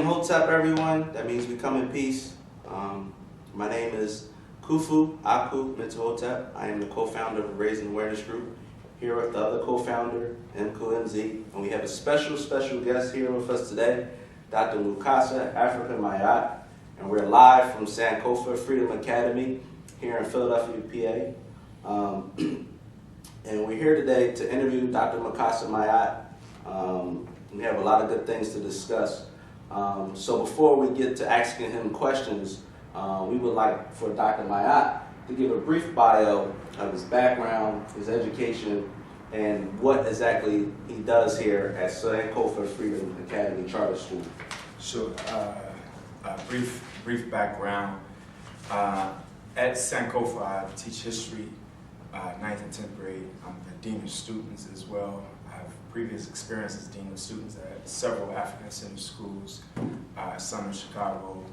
Hotep, everyone. That means we come in peace. My name is Kufu Aku Hotep. I am the co-founder of the Raising Awareness Group, here with the other co-founder, MZ, and we have a special guest here with us today, Dr. Mukasa, Afrika, and we're live from Sankofa Freedom Academy here in Philadelphia, PA. And we're here today to interview Dr. Mukasa Mayat. We have a lot of good things to discuss. So before we get to asking him questions, we would like for Dr. Mayat to give a brief bio of his background, his education, and what exactly he does here at Sankofa Freedom Academy Charter School. Sure. Brief background. At Sankofa, I teach history, 9th and 10th grade. I'm the dean of students as well. I have previous experience as dean of students at several African center schools, some in Chicago,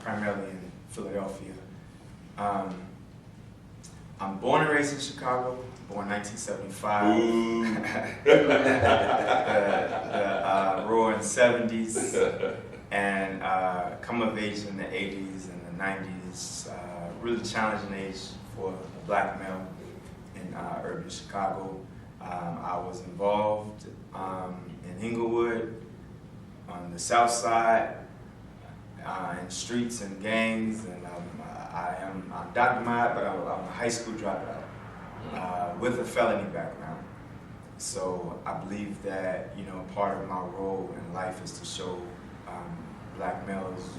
primarily in Philadelphia. I'm born and raised in Chicago, born 1975, the roaring 70s, and come of age in the 80s and the 90s. Really challenging age for a black male in urban Chicago. I was involved in Inglewood, on the south side, in streets and gangs, and I'm Dr. Mayat, but I'm a high school dropout with a felony background. So I believe that, you know, part of my role in life is to show black males,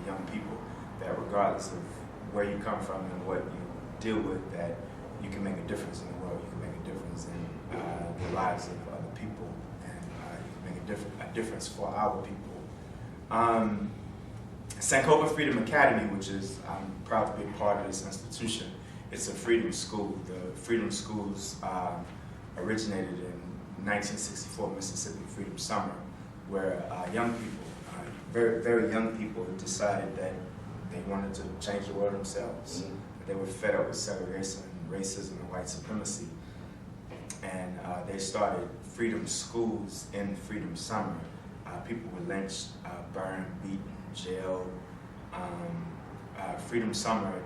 young people, that regardless of where you come from and what you deal with, that you can make a difference in the world, you can make a difference in the lives of other people, and you can make a difference for our people. Sankofa Freedom Academy, which is, I'm proud to be a part of this institution, it's a freedom school. The freedom schools originated in 1964 Mississippi Freedom Summer, where young people, very, very young people, decided that they wanted to change the world themselves. Mm-hmm. They were fed up with segregation, racism, and white supremacy. And they started freedom schools in Freedom Summer. People were lynched, burned, beaten, jailed. Freedom Summer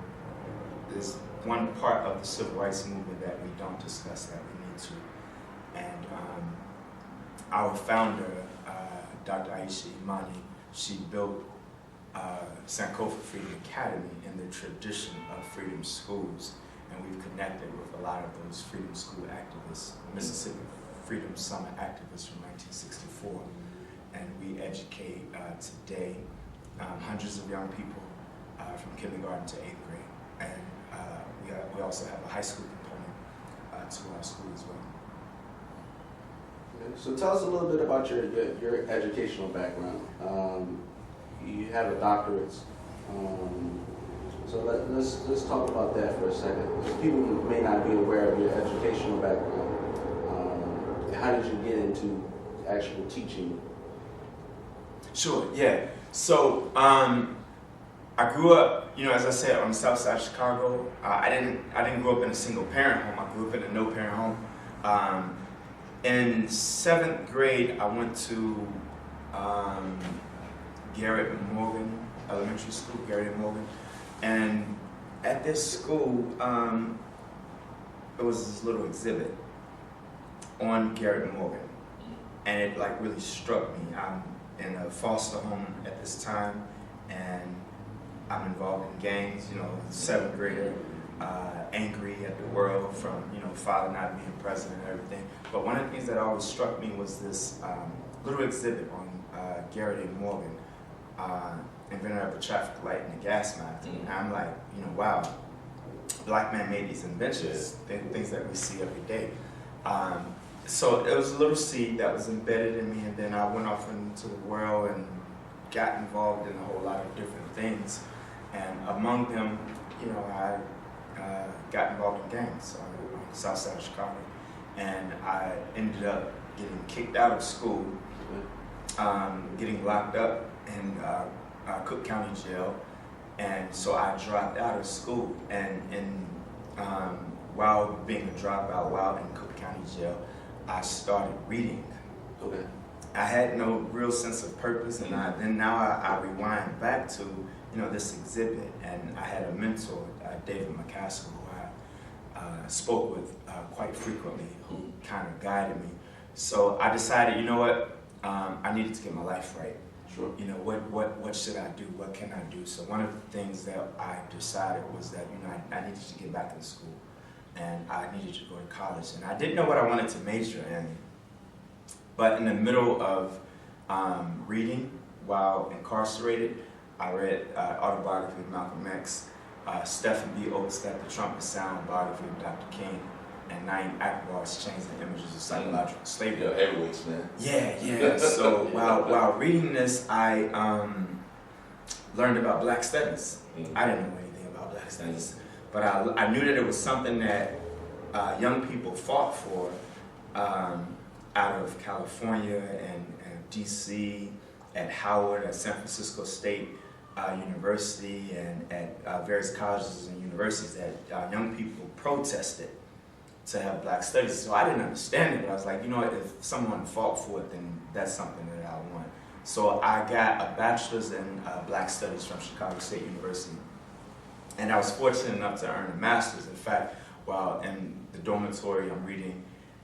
is one part of the civil rights movement that we don't discuss, that we need to. And our founder, Dr. Aisha Imani, she built Sankofa Freedom Academy in the tradition of freedom schools, and we've connected with a lot of those freedom school activists, Mississippi Freedom Summer activists from 1964, and we educate today hundreds of young people from kindergarten to 8th grade, and we also have a high school component to our school as well. So tell us a little bit about your educational background. You have a doctorate. So let's talk about that for a second. Because people may not be aware of your educational background. How did you get into actual teaching? Sure, yeah. So I grew up, as I said, on the south side of Chicago. I didn't grow up in a single parent home. I grew up in a no parent home. In 7th grade, I went to Garrett Morgan Elementary School, Garrett and Morgan, and at this school, there was this little exhibit on Garrett and Morgan, and it really struck me. I'm in a foster home at this time, and I'm involved in gangs. 7th grader, angry at the world from father not being president and everything. But one of the things that always struck me was this little exhibit on Garrett and Morgan, inventor of the traffic light and the gas mask. And I'm like, wow, black man made these inventions, things that we see every day. So it was a little seed that was embedded in me, and then I went off into the world and got involved in a whole lot of different things. And among them, I got involved in gangs on the south side of Chicago. And I ended up getting kicked out of school, getting locked up in Cook County Jail. And so I dropped out of school. And while being a dropout, while in Cook County Jail, I started reading. Okay. I had no real sense of purpose, and now I rewind back to this exhibit, and I had a mentor, David Mukasa, who I spoke with quite frequently, who kind of guided me. So I decided, you know what, I needed to get my life right. Sure. What should I do? What can I do? So one of the things that I decided was that I needed to get back in school, and I needed to go to college, and I didn't know what I wanted to major in. But in the middle of reading while incarcerated, I read autobiography of Malcolm X, Stephen B. Oates' Let the Trumpet Sound, biography of Dr. King, and Naeem Akbar's Chains and Images of Psychological Slavery. Yeah, heavyweights, man. Yeah. So while reading this, I learned about Black Studies. I didn't know anything about Black Studies, but I knew that it was something that young people fought for out of California and DC, at Howard, at San Francisco State University, and at various colleges and universities, that young people protested to have Black Studies. So I didn't understand it, but I was like, if someone fought for it, then that's something that I want. So I got a bachelor's in Black Studies from Chicago State University, and I was fortunate enough to earn a master's. In fact, while in the dormitory, I'm reading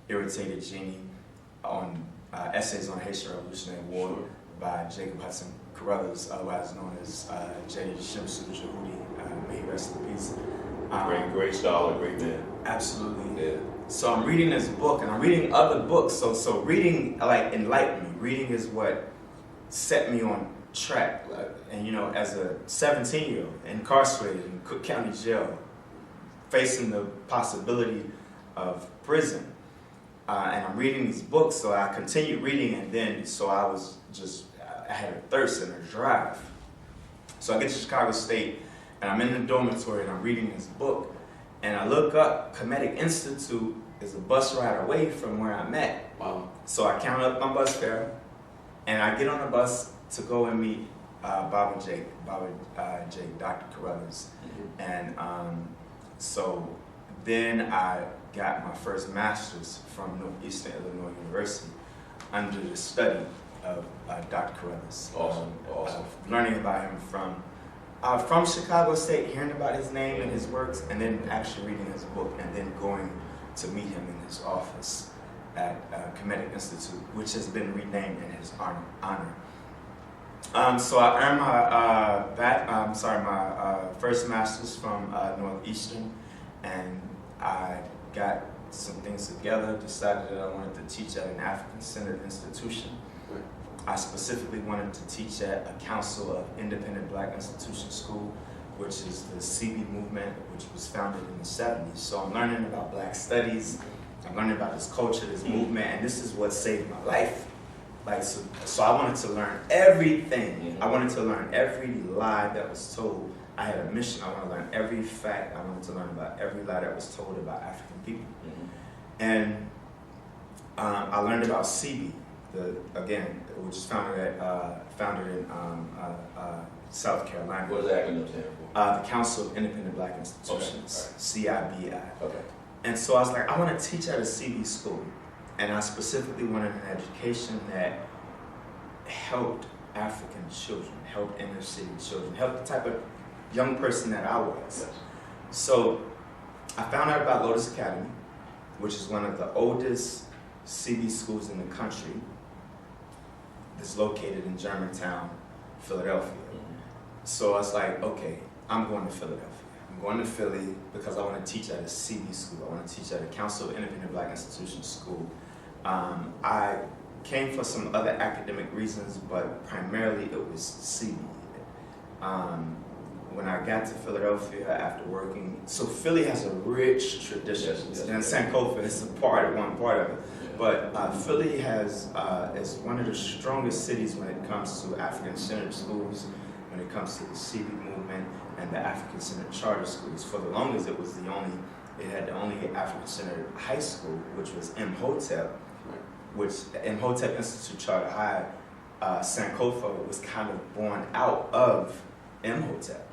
Irritated Genie on Essays on Haitian Revolutionary War by Jacob Hudson Carruthers, otherwise known as J. Shimsu Jehudi, may he rest in peace. Great scholar, great man. Absolutely. Yeah. So I'm reading this book, and I'm reading other books. So reading enlightened me. Reading is what set me on track. And as a 17-year-old incarcerated in Cook County Jail, facing the possibility of prison, and I'm reading these books, so I continued reading, and then I had a thirst and a drive. So I get to Chicago State, and I'm in the dormitory, and I'm reading this book, and I look up, Kemetic Institute is a bus ride away from where I'm at. Wow. So I count up my bus fare, and I get on a bus to go and meet Baba Jake, Dr. Carruthers. And so then I got my first master's from Northeastern Illinois University under the study of Dr. Carruthers. Awesome. Learning about him from Chicago State, hearing about his name and his works, and then actually reading his book, and then going to meet him in his office at Kemetic Institute, which has been renamed in his honor. So I earned my first master's from Northeastern, and I got some things together, decided that I wanted to teach at an African-centered institution. I specifically wanted to teach at a Council of Independent Black Institution School, which is the CB movement, which was founded in the 70s. So I'm learning about Black studies, I'm learning about this culture, this movement, and this is what saved my life. So I wanted to learn everything. I wanted to learn every lie that was told. I had a mission. I want to learn every fact. I wanted to learn about every lie that was told about African people. And I learned about CB, which is founded in South Carolina. What does the acronym stand for? The Council of Independent Black Institutions, CIBI. Okay. And so I was like, I want to teach at a CB school. And I specifically wanted an education that helped African children, helped inner city children, helped the type of young person that I was. Yes. So I found out about Lotus Academy, which is one of the oldest CB schools in the country. It's located in Germantown, Philadelphia. So I was like, okay, I'm going to Philadelphia. I'm going to Philly because I want to teach at a CB school. I want to teach at a Council of Independent Black Institution school. I came for some other academic reasons, but primarily it was CB. When I got to Philadelphia after working, so Philly has a rich tradition, and Sankofa is one part of it. But Philly is one of the strongest cities when it comes to African-centered schools, when it comes to the CB movement and the African-centered charter schools. For the longest, it had the only African-centered high school, which was Imhotep, which Imhotep Institute Charter High, Sankofa was kind of born out of Imhotep.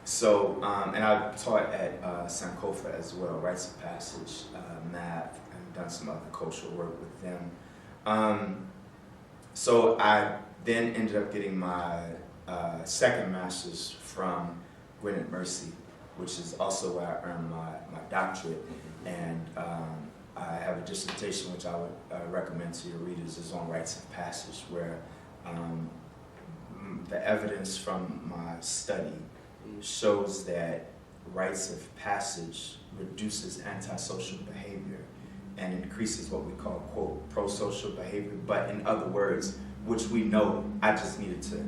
So, and I taught at Sankofa as well, rites of passage, math, and done some other cultural work with them. So I then ended up getting my second master's from Gwynedd Mercy, which is also where I earned my doctorate. And I have a dissertation which I would recommend to your readers is on rites of passage, where the evidence from my study shows that rites of passage reduces antisocial behavior and increases what we call, quote, pro-social behavior. But in other words, which we know, I just needed to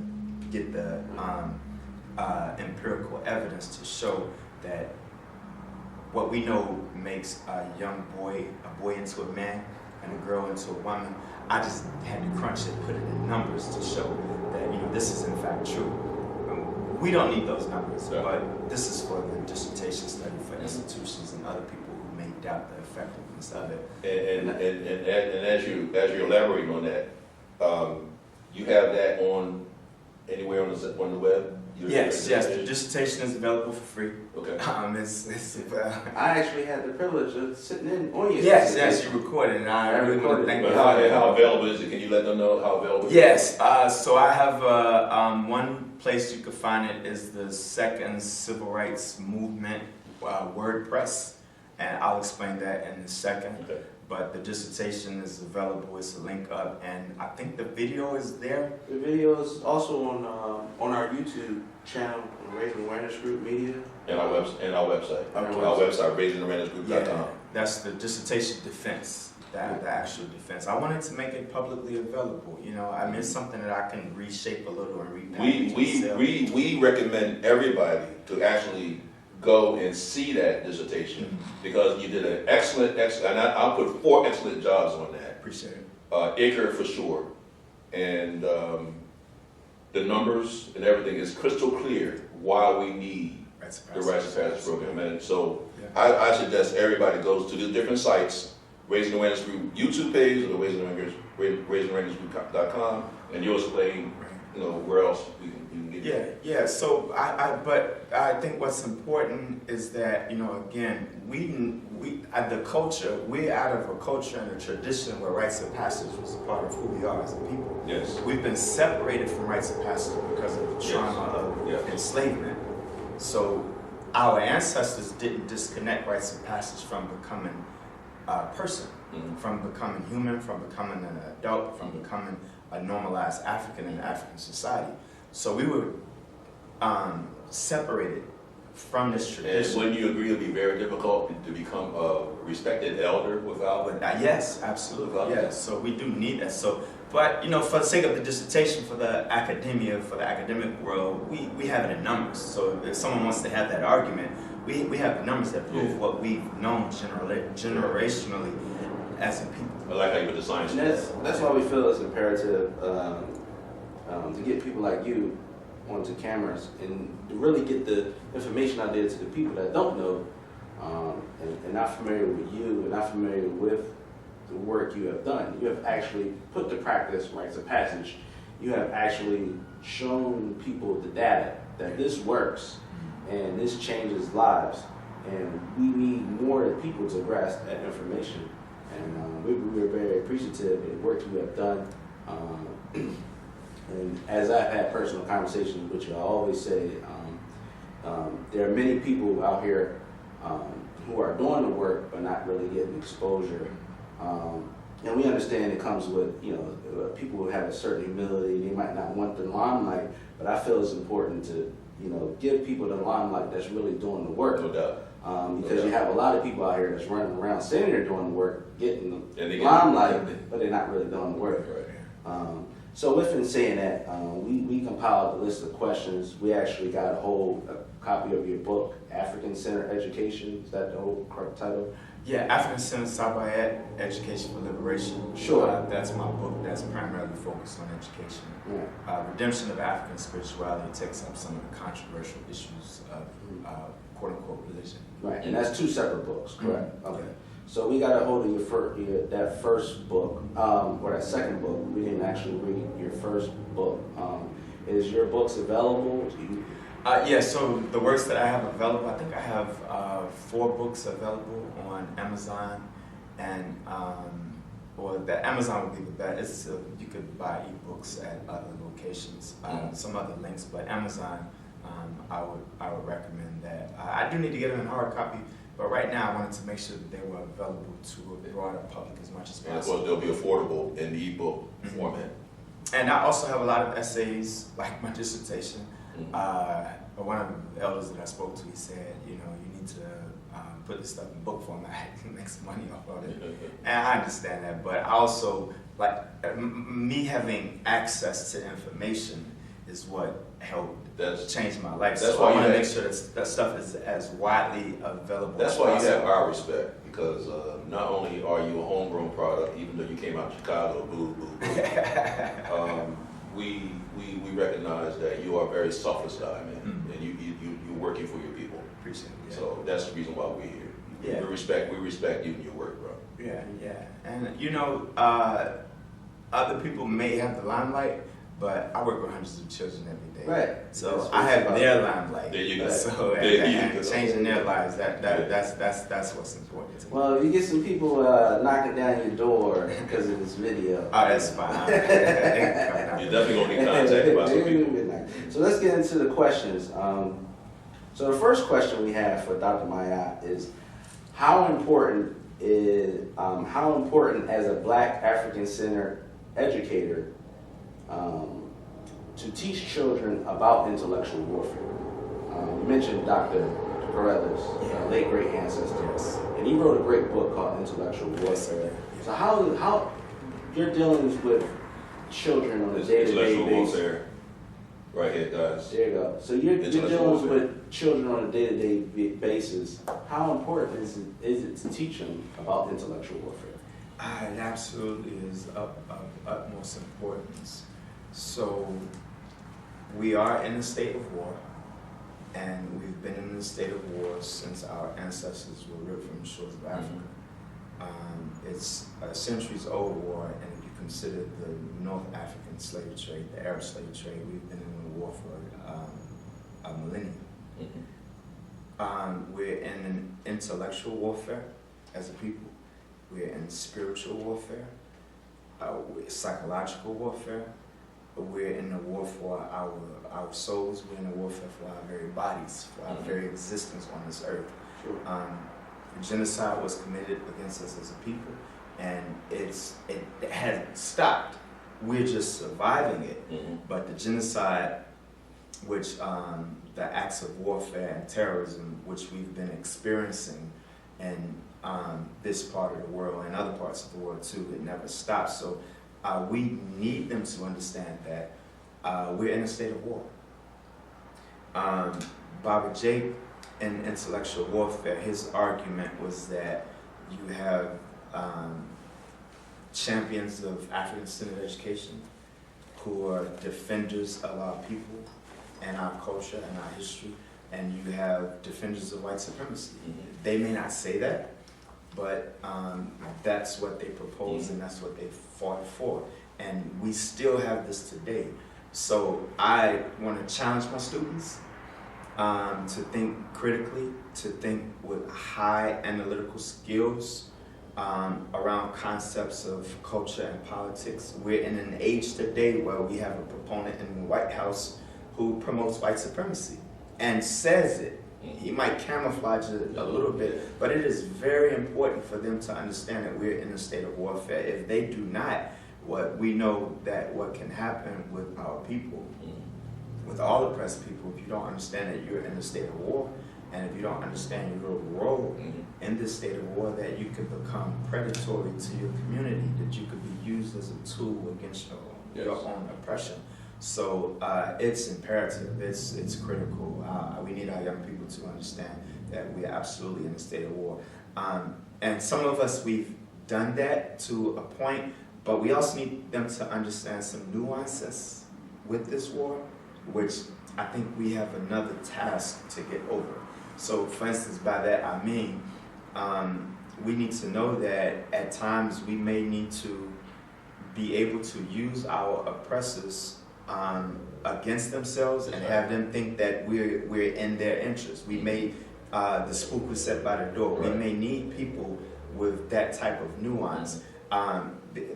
get the empirical evidence to show that what we know makes a boy into a man and a girl into a woman. I just had to crunch it, put it in numbers to show that this is in fact true. We don't need those numbers, but this is for the dissertation study for institutions and other people who may doubt the effectiveness of it. And as you're elaborating on that, you have that on anywhere on the web? Yes. The dissertation is available for free. Okay. I actually had the privilege of sitting in on your Yes, you recorded, and I really want to thank you. How available is it? Can you let them know how available it is? Yes, so I have one place you can find it is the Second Civil Rights Movement WordPress, and I'll explain that in a second. Okay. But the dissertation is available, it's a link up, and I think the video is there. The video is also on our YouTube channel, Raising Awareness Group Media. And our website. Our website, raisingawarenessgroup.com. Yeah, that's the dissertation defense, the actual defense. I wanted to make it publicly available. I mean, it's something that I can reshape a little and repackage. We recommend everybody to actually go and see that dissertation because you did an excellent, and I'll put 4 excellent jobs on that. Appreciate it. Acre for sure. And the numbers and everything is crystal clear why we need the Rites of Passage program. And so I suggest everybody goes to the different sites, Raising Awareness Group YouTube page or raisingawarenessgroup.com, and you'll explain where else we can get. Yeah. So but I think what's important is that again the culture, we're out of a culture and a tradition where rites of passage was a part of who we are as a people. Yes. We've been separated from rites of passage because of the trauma of enslavement. So our ancestors didn't disconnect rites of passage from becoming a person, from becoming human, from becoming an adult, from becoming a normalized African in African society. So we were separated from this tradition. And wouldn't you agree it would be very difficult to become a respected elder without? Yes, absolutely. Yes. So we do need that. So, but for the sake of the dissertation, for the academia, for the academic world, we have it in numbers. So if someone wants to have that argument, we have the numbers that prove what we've known generationally as a people. I like how you put the science. And that's why we feel it's imperative to get people like you onto cameras and to really get the information out there to the people that don't know and not familiar with you and not familiar with the work you have done. You have actually put to practice rites of passage. You have actually shown people the data that this works and this changes lives. And we need more people to grasp that information. And we're very appreciative of the work you have done. And as I've had personal conversations with you, I always say there are many people out here who are doing the work but not really getting exposure. And we understand it comes with, people who have a certain humility. They might not want the limelight, but I feel it's important to, give people the limelight that's really doing the work. No doubt. Because you have a lot of people out here that's running around sitting there doing the work, getting the limelight, but they're not really doing the work. Right. So with saying that, we compiled a list of questions. We actually got a copy of your book, African Center Education. Is that the whole correct title? Yeah, African Center Sabayet, Education for Liberation. Sure. That's my book that's primarily focused on education. Yeah. Redemption of African Spirituality takes up some of the controversial issues of quote-unquote religion. Right, and that's 2 separate books, correct? Mm-hmm. Okay. So we got a hold of that first book, or that second book. We didn't actually read your first book. Is your books available? So the works that I have available, I think I have 4 books available on Amazon, and or the Amazon would be the best. You could buy ebooks at other locations, some other links, but Amazon, I would recommend that. I do need to get them in hard copy, but right now I wanted to make sure that they were available to a broader public as much as possible. And of course, they'll be affordable in the ebook format. And I also have a lot of essays, like my dissertation. One of the elders that I spoke to, he said, you need to put this stuff in book format and make some money off of it. And I understand that, but also, me having access to information is what helped change my life. So I want to make sure that stuff is as widely available That's as why possible. you have our respect, because not only are you a homegrown product, even though you came out of Chicago, we recognize that you are a very selfless guy, man, and you're working for your people. Appreciate it. Yeah. So that's the reason why we're here. Yeah. We respect you and your work, bro. Yeah. And other people may have the limelight, but I work with hundreds of children every day. Right. So I have their limelight. There you go. So and changing their lives, that's what's important to me. Well, if you get some people knocking down your door because of this video. Oh, that's fine. You're definitely going to be contacted by some people. So let's get into the questions. So the first question we have for Dr. Maya is, how important as a Black African-centered educator to teach children about intellectual warfare? You mentioned Dr. Carruthers, late great ancestor, and he wrote a great book called Intellectual Warfare. So how you're dealing with children on a day-to-day Intellectual basis? warfare. Right here, guys. There you go. So you're dealing with children on a day-to-day basis. How important is it to teach them about intellectual warfare? It absolutely is of utmost importance. So we are in a state of war, and we've been in a state of war since our ancestors were ripped from the shores of Africa. It's a centuries-old war, and if you consider the North African slave trade, the Arab slave trade, we've been in a war for a millennium. We're in an intellectual warfare as a people. We're in spiritual warfare, psychological warfare. We're in a war for our souls. We're in a warfare for our very bodies, for our very existence on this earth. Sure. Genocide was committed against us as a people, and it hasn't stopped. We're just surviving it. But the genocide, which the acts of warfare and terrorism, which we've been experiencing in this part of the world and other parts of the world too, it never stops. So we need them to understand that we're in a state of war. Baba Jake, in Intellectual Warfare, his argument was that you have champions of African-centered education who are defenders of our people and our culture and our history, and you have defenders of white supremacy. They may not say that, but that's what they propose and that's what they fought for. And we still have this today. So I want to challenge my students to think critically, to think with high analytical skills around concepts of culture and politics. We're in an age today where we have a proponent in the White House who promotes white supremacy and says it. He might camouflage it a little bit, but it is very important for them to understand that we're in a state of warfare. If they do not, we know that what can happen with our people, with all oppressed people, if you don't understand that you're in a state of war, and if you don't understand your role in this state of war, that you could become predatory to your community, that you could be used as a tool against your own oppression. So it's imperative, it's critical. We need our young people to understand that we're absolutely in a state of war. And some of us, we've done that to a point, but we also need them to understand some nuances with this war, which I think we have another task to get over. So for instance, by that I mean, we need to know that at times we may need to be able to use our oppressors against themselves and have them think that we're in their interest. We may, the spook was set by the door. We may need people with that type of nuance,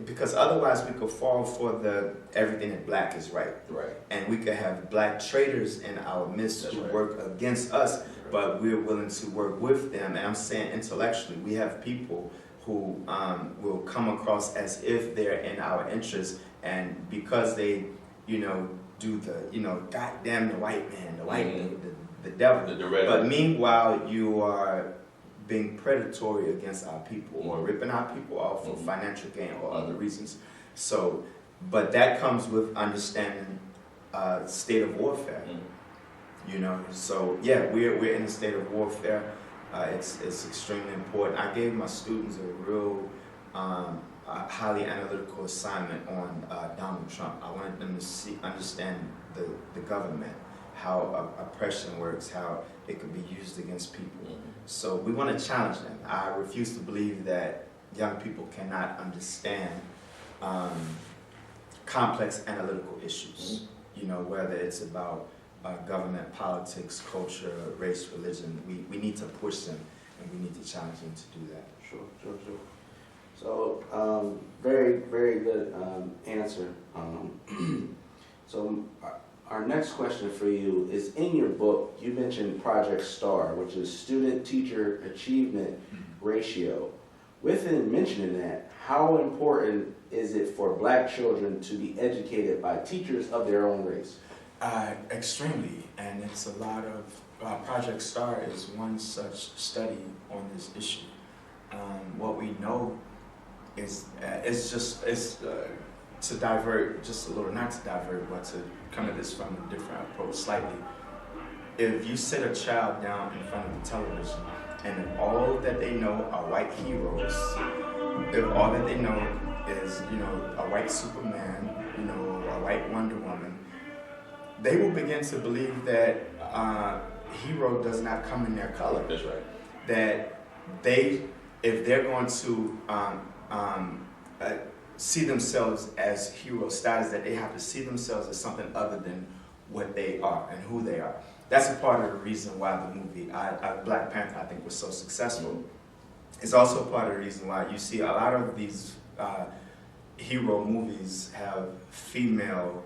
because otherwise we could fall for the everything in black is right. Right. And we could have black traitors in our midst to work against us, but we're willing to work with them. And I'm saying intellectually, we have people who will come across as if they're in our interest, and because they, do the, goddamn the white man, the white, the devil. But meanwhile, you are being predatory against our people, or ripping our people off for financial gain or other reasons. So, but that comes with understanding state of warfare. So yeah, we're in a state of warfare. It's extremely important. I gave my students a real highly analytical assignment on Donald Trump. I wanted them to understand the government, how oppression works, how it could be used against people. So we want to challenge them. I refuse to believe that young people cannot understand complex analytical issues, whether it's about government, politics, culture, race, religion. We need to push them, and we need to challenge them to do that. Sure. So, very, very good answer. So, our next question for you is, in your book, you mentioned Project STAR, which is Student-Teacher Achievement Ratio. Within mentioning that, how important is it for black children to be educated by teachers of their own race? Extremely, and it's a lot of, Project STAR is one such study on this issue. What we know is, to divert just a little, not to divert, but to come at this from a different approach slightly. If you sit a child down in front of the television, and if all that they know are white heroes, if all that they know is, a white Superman, a white Wonder Woman, they will begin to believe that hero does not come in their color. That's right. That if they're going to see themselves as hero status, that they have to see themselves as something other than what they are and who they are. That's a part of the reason why the movie Black Panther, I think, was so successful. It's also part of the reason why you see a lot of these hero movies have female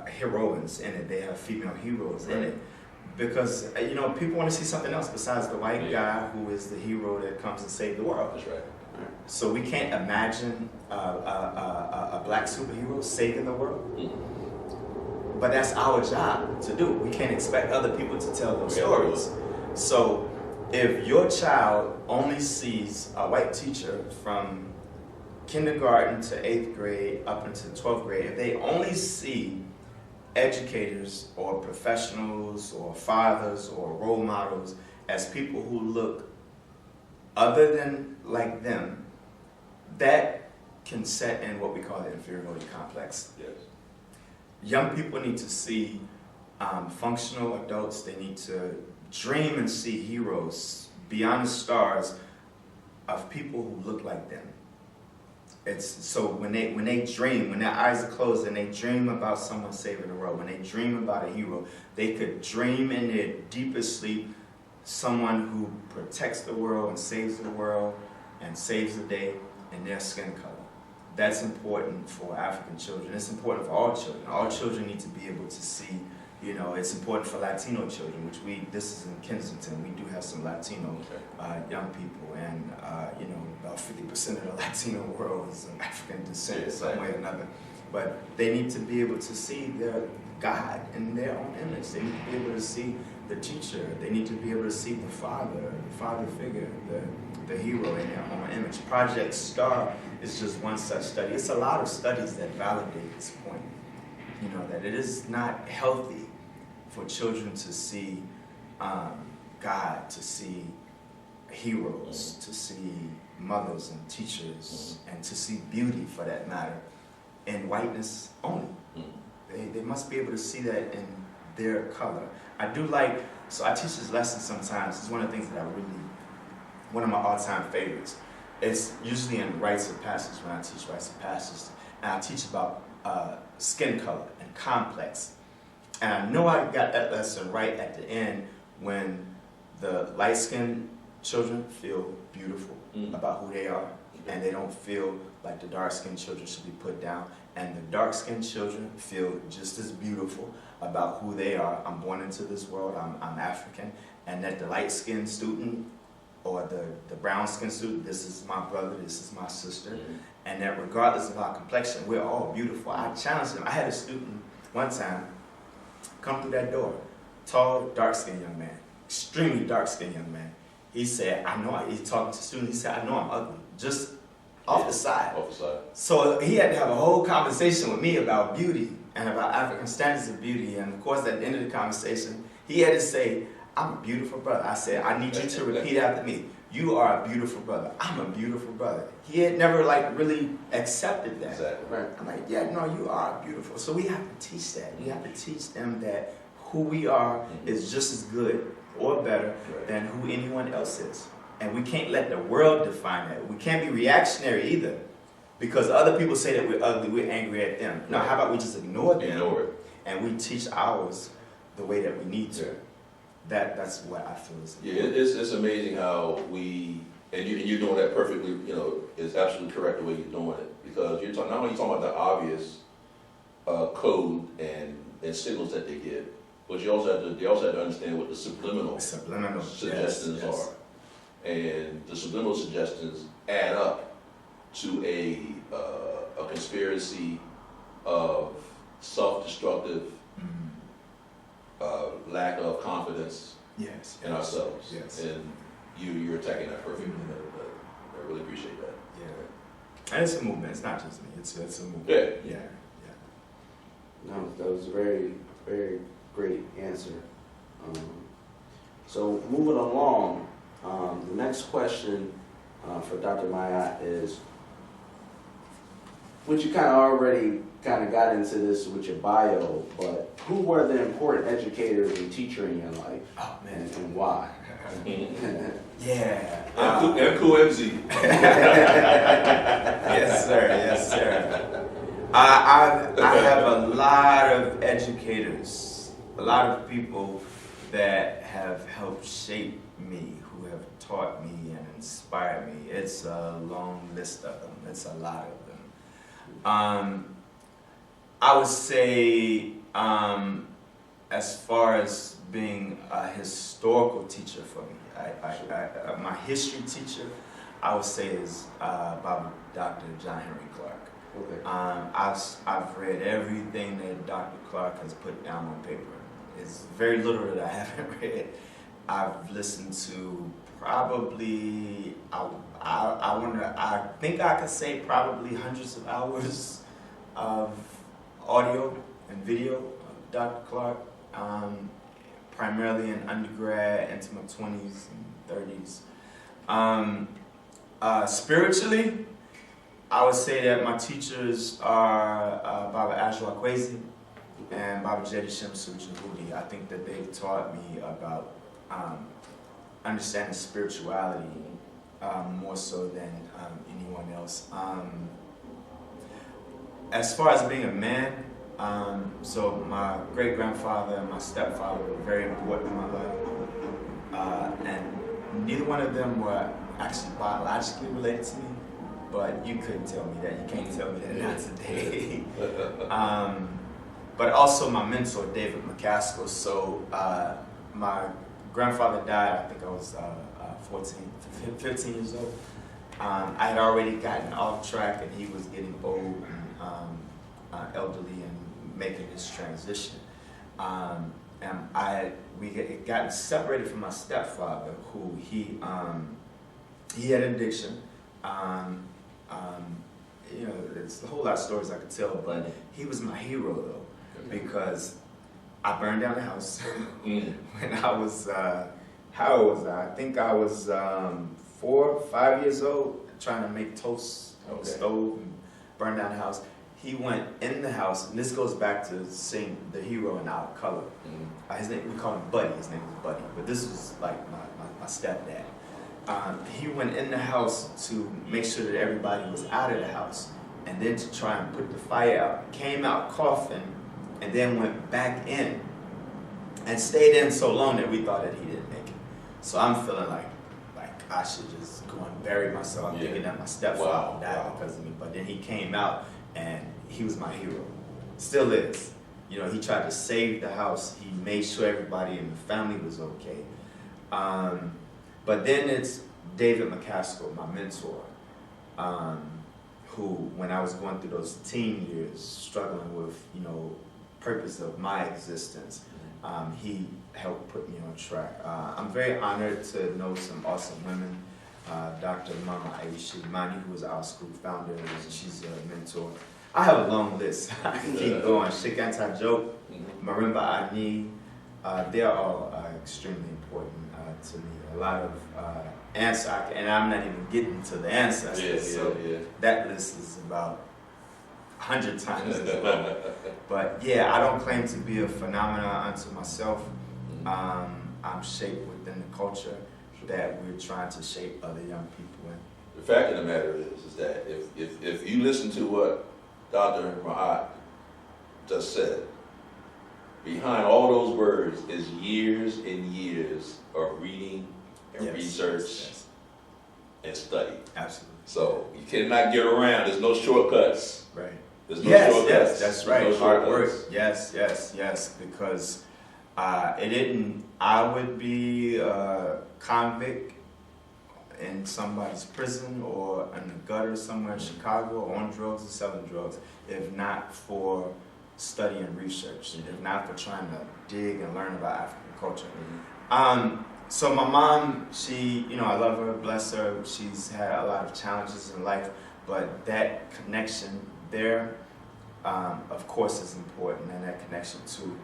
heroines in it. They have female heroes in it, because people want to see something else besides the white guy who is the hero that comes and saves the world. That's right. So we can't imagine a black superhero saving the world, but that's our job to do. We can't expect other people to tell those stories. So if your child only sees a white teacher from kindergarten to 8th grade up into 12th grade, if they only see educators or professionals or fathers or role models as people who look other than like them, that can set in what we call the inferiority complex. Yes. Young people need to see functional adults. They need to dream and see heroes beyond the stars of people who look like them. It's so when they dream, when their eyes are closed and they dream about someone saving the world, when they dream about a hero, they could dream in their deepest sleep someone who protects the world and saves the world and saves the day in their skin color. That's important for African children. It's important for all children. All children need to be able to see. It's important for Latino children, which this is in Kensington. We do have some Latino young people, and about 50% of the Latino world is of African descent, some way or another. But they need to be able to see their God in their own image. They need to be able to see the teacher. They need to be able to see the father figure, the hero in their own image. Project STAR is just one such study. It's a lot of studies that validate this point. That it is not healthy for children to see God, to see heroes, to see mothers and teachers, and to see beauty, for that matter, in whiteness only. They must be able to see that in their color. I teach this lesson sometimes. It's one of the things that one of my all-time favorites. It's usually in rites of passage, when I teach rites of passage, and I teach about skin color and complex. And I know I got that lesson right at the end when the light-skinned children feel beautiful about who they are, and they don't feel like the dark-skinned children should be put down. And the dark-skinned children feel just as beautiful about who they are. I'm born into this world, I'm African, and that the light-skinned student or the brown-skinned student, this is my brother, this is my sister, and that regardless of our complexion, we're all beautiful. I challenged them. I had a student one time come through that door, tall, dark-skinned young man, extremely dark-skinned young man. He said, I know, he's talking to students, he said, I know I'm ugly, just off the side. Off the side. So he had to have a whole conversation with me about beauty and about African standards of beauty. And of course, at the end of the conversation, he had to say, I'm a beautiful brother. I said, I need you to repeat after me. You are a beautiful brother. I'm a beautiful brother. He had never really accepted that. Exactly. Right. I'm like, yeah, no, you are beautiful. So we have to teach that. We have to teach them that who we are is just as good or better than who anyone else is. And we can't let the world define that. We can't be reactionary either. Because other people say that we're ugly, we're angry at them. No, how about we just ignore them? Ignore it. And we teach ours the way that we need to. That's what I feel is important. Yeah, it's amazing how and you're doing that perfectly, it's absolutely correct the way you're doing it. Because you're not only talking about the obvious code and signals that they give, but they also have to understand what the subliminal suggestions are. And the subliminal suggestions add up to a conspiracy of self-destructive lack of confidence in ourselves. Yes. And you're attacking that perfectly. I really appreciate that. Yeah. And it's a movement. It's not just me. It's a movement. Yeah. No, that was a very, very great answer. So moving along, the next question for Dr. Maya is, which you kind of already got into this with your bio, but who were the important educators and teacher in your life? Oh, man. And why? Yeah. And cool MC. Yes, sir. Yes, sir. I have a lot of educators, a lot of people that have helped shape me, who have taught me and inspired me. It's a long list of them. It's a lot of them. I would say, as far as being a historical teacher for me, my history teacher, I would say is Dr. John Henry Clark. Okay. I've read everything that Dr. Clark has put down on paper. It's very little that I haven't read. I've listened to probably, I think I could say probably hundreds of hours of audio and video of Dr. Clark, primarily in undergrad, into my 20s and 30s. Spiritually, I would say that my teachers are Baba Ajwa Kwesi and Baba Jedi Shemsu Jahudi. I think that they've taught me about understanding spirituality more so than anyone else. As far as being a man, so my great-grandfather and my stepfather were very important in my life. And neither one of them were actually biologically related to me, but you couldn't tell me that. You can't tell me that not today. But also my mentor, David Mukasa. So my grandfather died, I think I was 15 years old. I had already gotten off track and he was getting old and elderly and making his transition. And we had gotten separated from my stepfather, who he had addiction. There's a whole lot of stories I could tell, but he was my hero though, because I burned down the house when I was, how old was I? I think I was 4 or 5 years old, trying to make toast on the stove and burn down the house. He went in the house, and this goes back to seeing the hero in Our Color. His name, we call him Buddy. His name was Buddy, but this was like my stepdad. He went in the house to make sure that everybody was out of the house, and then to try and put the fire out. Came out coughing, and then went back in, and stayed in so long that we thought that he didn't make it. So I'm feeling like I should just go and bury myself. I'm thinking that my stepfather died because of me. But then he came out and he was my hero. Still is. You know, he tried to save the house. He made sure everybody in the family was okay. But then it's David McCaskill, my mentor, who, when I was going through those teen years, struggling with, you know, purpose of my existence, he helped put me on track. I'm very honored to know some awesome women. Dr. Mama Aisha Imani, who was our school founder, she's a mentor. I have a long list. I can keep going. Sheikh Anti-Joke, Marimba Ani, they're all extremely important to me. A lot of answers, and I'm not even getting to the ancestors. That list is about 100 times as long. But yeah, I don't claim to be a phenomenon unto myself. I'm shaped within the culture that we're trying to shape other young people in. The fact of the matter is that if you listen to what Dr. Mahat just said, behind all those words is years and years of reading and research and study. Absolutely. So you cannot get around. There's no shortcuts. Right. There's no shortcuts. Yes, that's right. No Hard work. Yes. Because it didn't. I would be a convict in somebody's prison or in the gutter somewhere in Chicago, or on drugs or selling drugs, if not for study and research, if not for trying to dig and learn about African culture. So my mom, she, you know, I love her, bless her. She's had a lot of challenges in life, but that connection there, of course, is important, and that connection to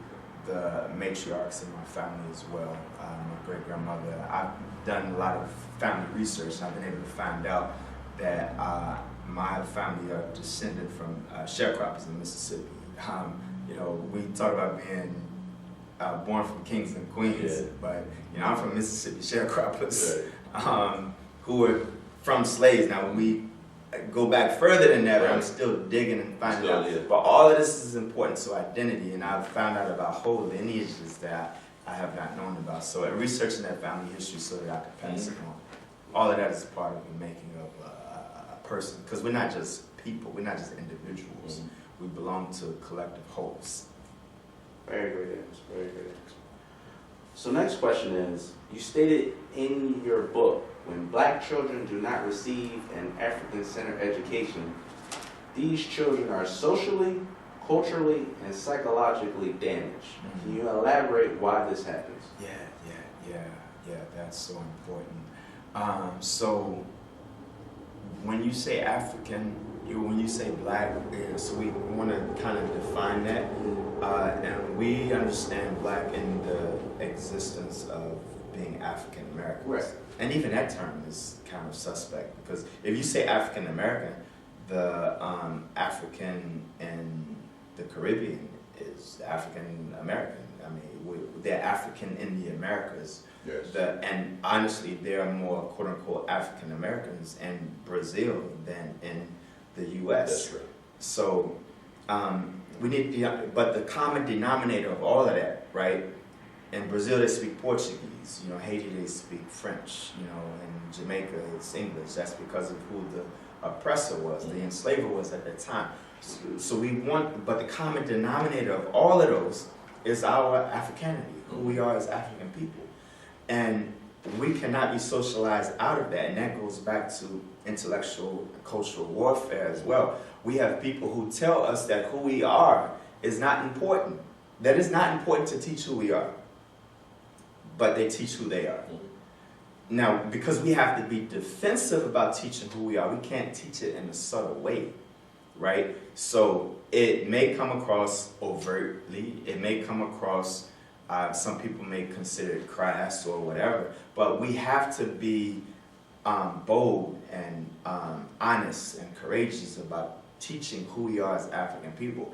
the matriarchs in my family as well. My great-grandmother, I've done a lot of family research, and I've been able to find out that my family are descended from sharecroppers in Mississippi. You know, we talk about being born from kings and queens, but you know, I'm from Mississippi sharecroppers who were from slaves. Now, when we go back further than that, I'm still digging and finding out. But all of this is important to identity, and I've found out about whole lineages that I have not known about. So in researching that family history so that I can pass it on, all of that is part of the making of a person. Because we're not just people, we're not just individuals. We belong to collective wholes. Very great answer, very great answer. So next question is, you stated in your book, when black children do not receive an African-centered education, these children are socially, culturally, and psychologically damaged. Can you elaborate why this happens? Yeah, that's so important. So when you say African, when you say black, so we want to kind of define that, and we understand black in the existence of being African Americans. Right. And even that term is kind of suspect, because if you say African American, the African in the Caribbean is African American. I mean, they're African in the Americas. Yes. And honestly, there are more quote unquote African Americans in Brazil than in the U.S. That's right. So we need, but the common denominator of all of that, right? In Brazil, they speak Portuguese. You know, Haiti, they speak French. You know, in Jamaica, it's English. That's because of who the oppressor was, the enslaver was at that time. So we want, but the common denominator of all of those is our Africanity, who we are as African people. And we cannot be socialized out of that, and that goes back to intellectual and cultural warfare as well. We have people who tell us that who we are is not important. That it's not important to teach who we are, but they teach who they are. Now, because we have to be defensive about teaching who we are, we can't teach it in a subtle way, right? So it may come across overtly, it may come across, some people may consider it crass or whatever, but we have to be bold and honest and courageous about teaching who we are as African people.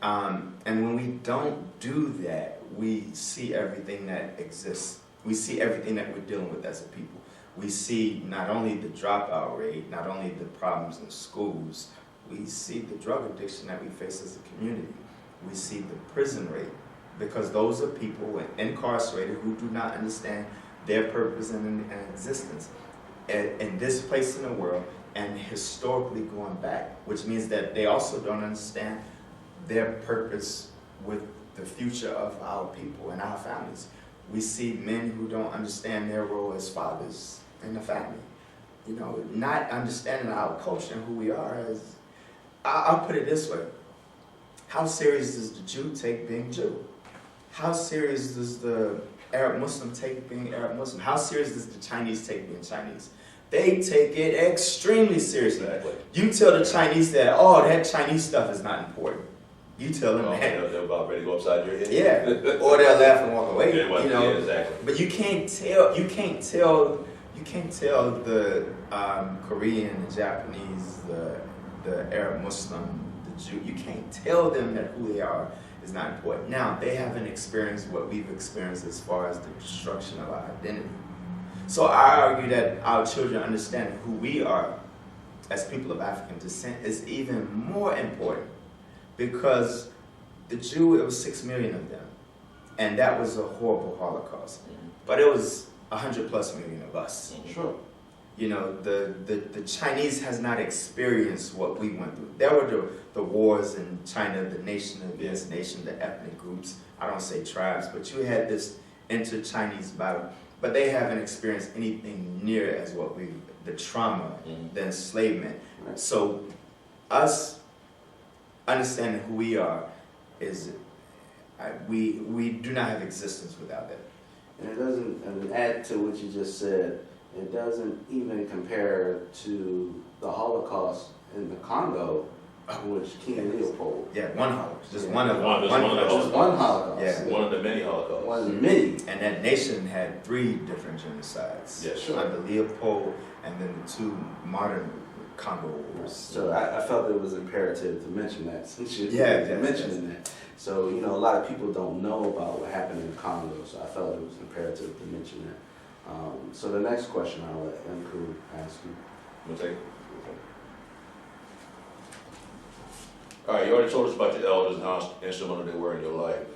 And when we don't do that, we see everything that exists. We see everything that we're dealing with as a people. We see not only the dropout rate, not only the problems in schools, we see the drug addiction that we face as a community. We see the prison rate, because those are people incarcerated who do not understand their purpose and existence. in this place in the world and historically going back, which means that they also don't understand their purpose with the future of our people and our families. We see men who don't understand their role as fathers in the family. You know, not understanding our culture and who we are as, I'll put it this way. How serious does the Jew take being Jew? How serious does the Arab Muslim take being Arab Muslim? How serious does the Chinese take being Chinese? They take it extremely seriously. Exactly. You tell the Chinese that, oh, that Chinese stuff is not important. You tell them that. They're about ready to go upside your head. Yeah, or they'll laugh and walk away. Yeah, You know, yeah, exactly. but you can't tell the Korean, the Japanese, the Arab Muslim, the Jew. You can't tell them that who they are is not important. Now they haven't experienced what we've experienced as far as the destruction of our identity. So I argue that our children understanding who we are as people of African descent is even more important, because the Jew, it was 6 million of them, and that was a horrible Holocaust. But it was 100+ million of us. Sure. You know, the Chinese has not experienced what we went through. There were the wars in China, the nation against nation, the ethnic groups. I don't say tribes, but you had this inter-Chinese battle. But they haven't experienced anything near as what the trauma, the enslavement. Right. So us understanding who we are is, we do not have existence without that. And it doesn't, and add to what you just said, it doesn't even compare to the Holocaust in the Congo, which King Leopold. Yeah, one Holocaust. Just Yeah. one of One Just one Holocaust. Yeah. One of the many Holocausts. One of the many. And that nation had 3 different genocides. Yeah, sure. Under Leopold, and then the 2 modern Congo wars. So I felt it was imperative to mention that, since you're Yes, mentioning that. So, you know, a lot of people don't know about what happened in the Congo, so I felt it was imperative to mention that. So the next question I'll let Nku ask you. We'll take it. All right, you already told us about your elders and how instrumental they were in your life.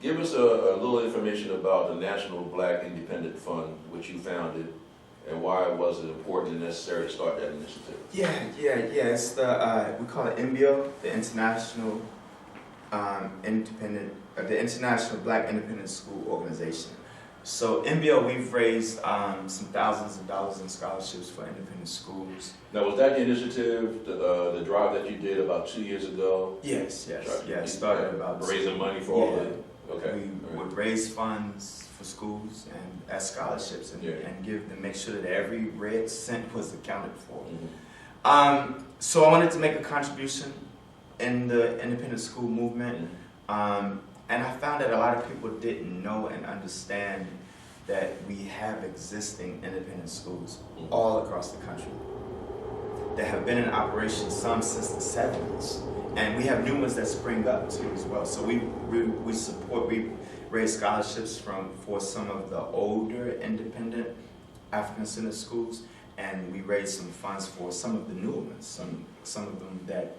Give us a little information about the National Black Independent Fund, which you founded, and why was it important and necessary to start that initiative? Yeah. It's the we call it INBIO, the International the International Black Independent School Organization. So INBIO, we've raised some thousands of dollars in scholarships for independent schools. Now, was that the initiative, the drive that you did about 2 years ago? Yes. Right. Yeah, it started about Raising money for all of Yeah. it? Okay. We would raise funds for schools and as scholarships and give them, make sure that every red cent was accounted for. So I wanted to make a contribution in the independent school movement. And I found that a lot of people didn't know and understand that we have existing independent schools all across the country that have been in operation, some since the 70s. And we have new ones that spring up too as well. So we raise scholarships for some of the older independent African-centered schools, and we raise some funds for some of the newer ones, some of them that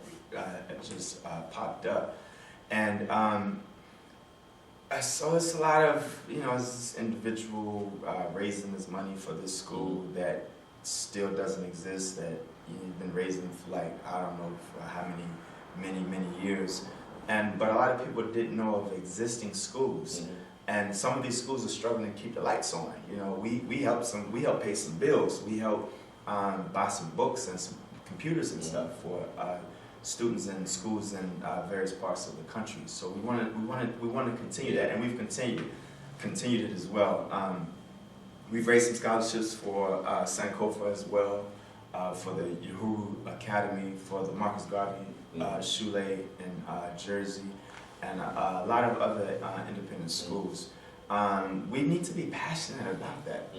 just popped up. And so it's a lot of, as this individual raising this money for this school that still doesn't exist, that you've been raising for I don't know for how many years. But a lot of people didn't know of existing schools. And some of these schools are struggling to keep the lights on. We help pay some bills. We help buy some books and some computers and stuff for students in schools in various parts of the country. So we want to continue that, and we've continued it as well. We've raised some scholarships for Sankofa as well, for the Uhuru Academy, for the Marcus Garvey Shule in Jersey, and a lot of other independent schools. We need to be passionate about that,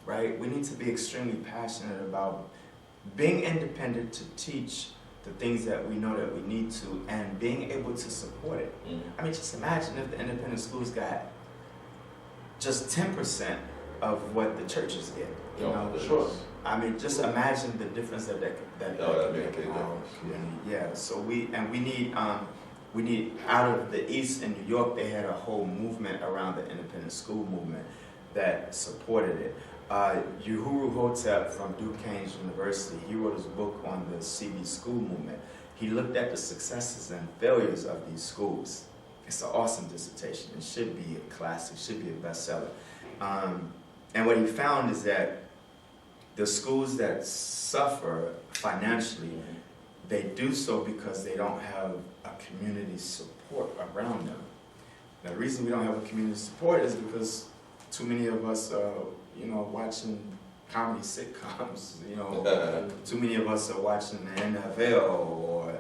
right? We need to be extremely passionate about being independent to teach the things that we know that we need to, and being able to support it. I mean, just imagine if the independent schools got just 10% of what the churches get. Sure. I mean, just imagine the difference that could make in our community. Yeah. So we need out of the East in New York, they had a whole movement around the independent school movement that supported it. Uhuru Hotep from Duquesne University, he wrote his book on the CB school movement. He looked at the successes and failures of these schools. It's an awesome dissertation. It should be a classic, should be a bestseller. And what he found is that the schools that suffer financially, they do so because they don't have a community support around them. Now, the reason we don't have a community support is because too many of us are, watching comedy sitcoms, too many of us are watching the NFL, or,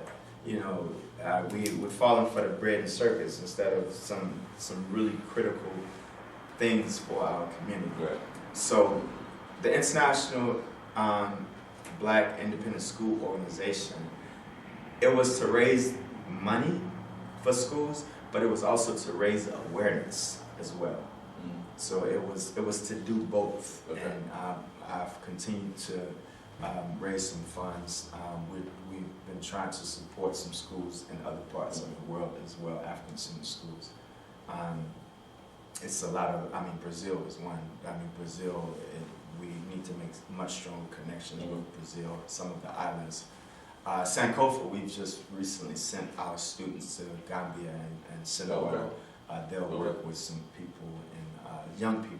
we're falling for the bread and circus instead of some really critical things for our community. Right. So the International Black Independent School Organization, it was to raise money for schools, but it was also to raise awareness as well. So it was to do both. Okay. And I've continued to raise some funds. We've been trying to support some schools in other parts of the world as well, African student schools. It's a lot of, Brazil is one. Brazil, we need to make much stronger connections with Brazil, some of the islands. Sankofa, we've just recently sent our students to Gambia and Senegal. They'll work with some people, young people.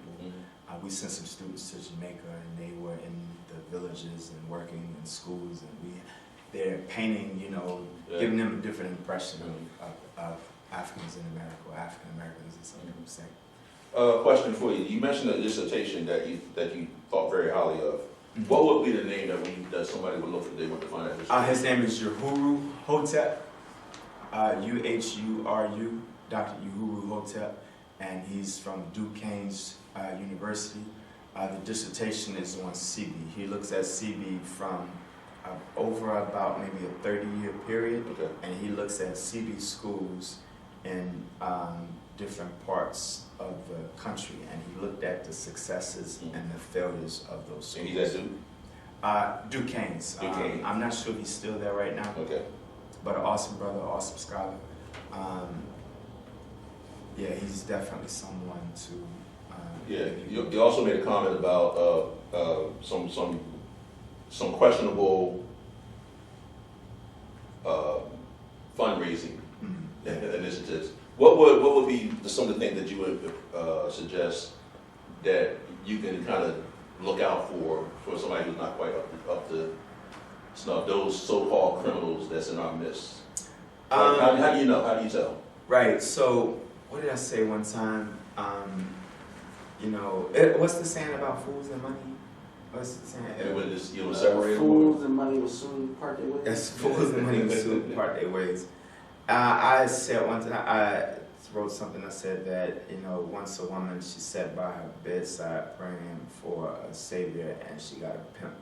We sent some students to Jamaica, and they were in the villages and working in schools, and they're painting, giving them a different impression of Africans in America, or African Americans, as some people say. Question for you. You mentioned a dissertation that you thought very highly of. What would be the name that somebody would look for? They want to find out. His name is Uhuru Hotep, Uhuru, Dr. Uhuru Hotep, and he's from Duquesne University. The dissertation is on CB. He looks at CB from over about maybe a 30-year period, okay. And he looks at CB schools in different parts of the country, and he looked at the successes and the failures of those schools. And he's at Duquesne's. Duquesne. I'm not sure if he's still there right now. Okay. But an awesome brother, awesome scholar. Yeah, he's definitely someone to. You also made a comment about some questionable fundraising initiatives. What would be some of the things that you would suggest that you can kind of look out for somebody who's not quite up to snuff, those so-called criminals that's in our midst? How do you know? How do you tell? Right. So what did I say one time? What's the saying about fools and money? What's the saying? Separate. Fools and money will soon part their ways. Yes, fools and money will soon part their ways. I said one time, I wrote something that said that, once a woman, she sat by her bedside praying for a savior, and she got a pimp.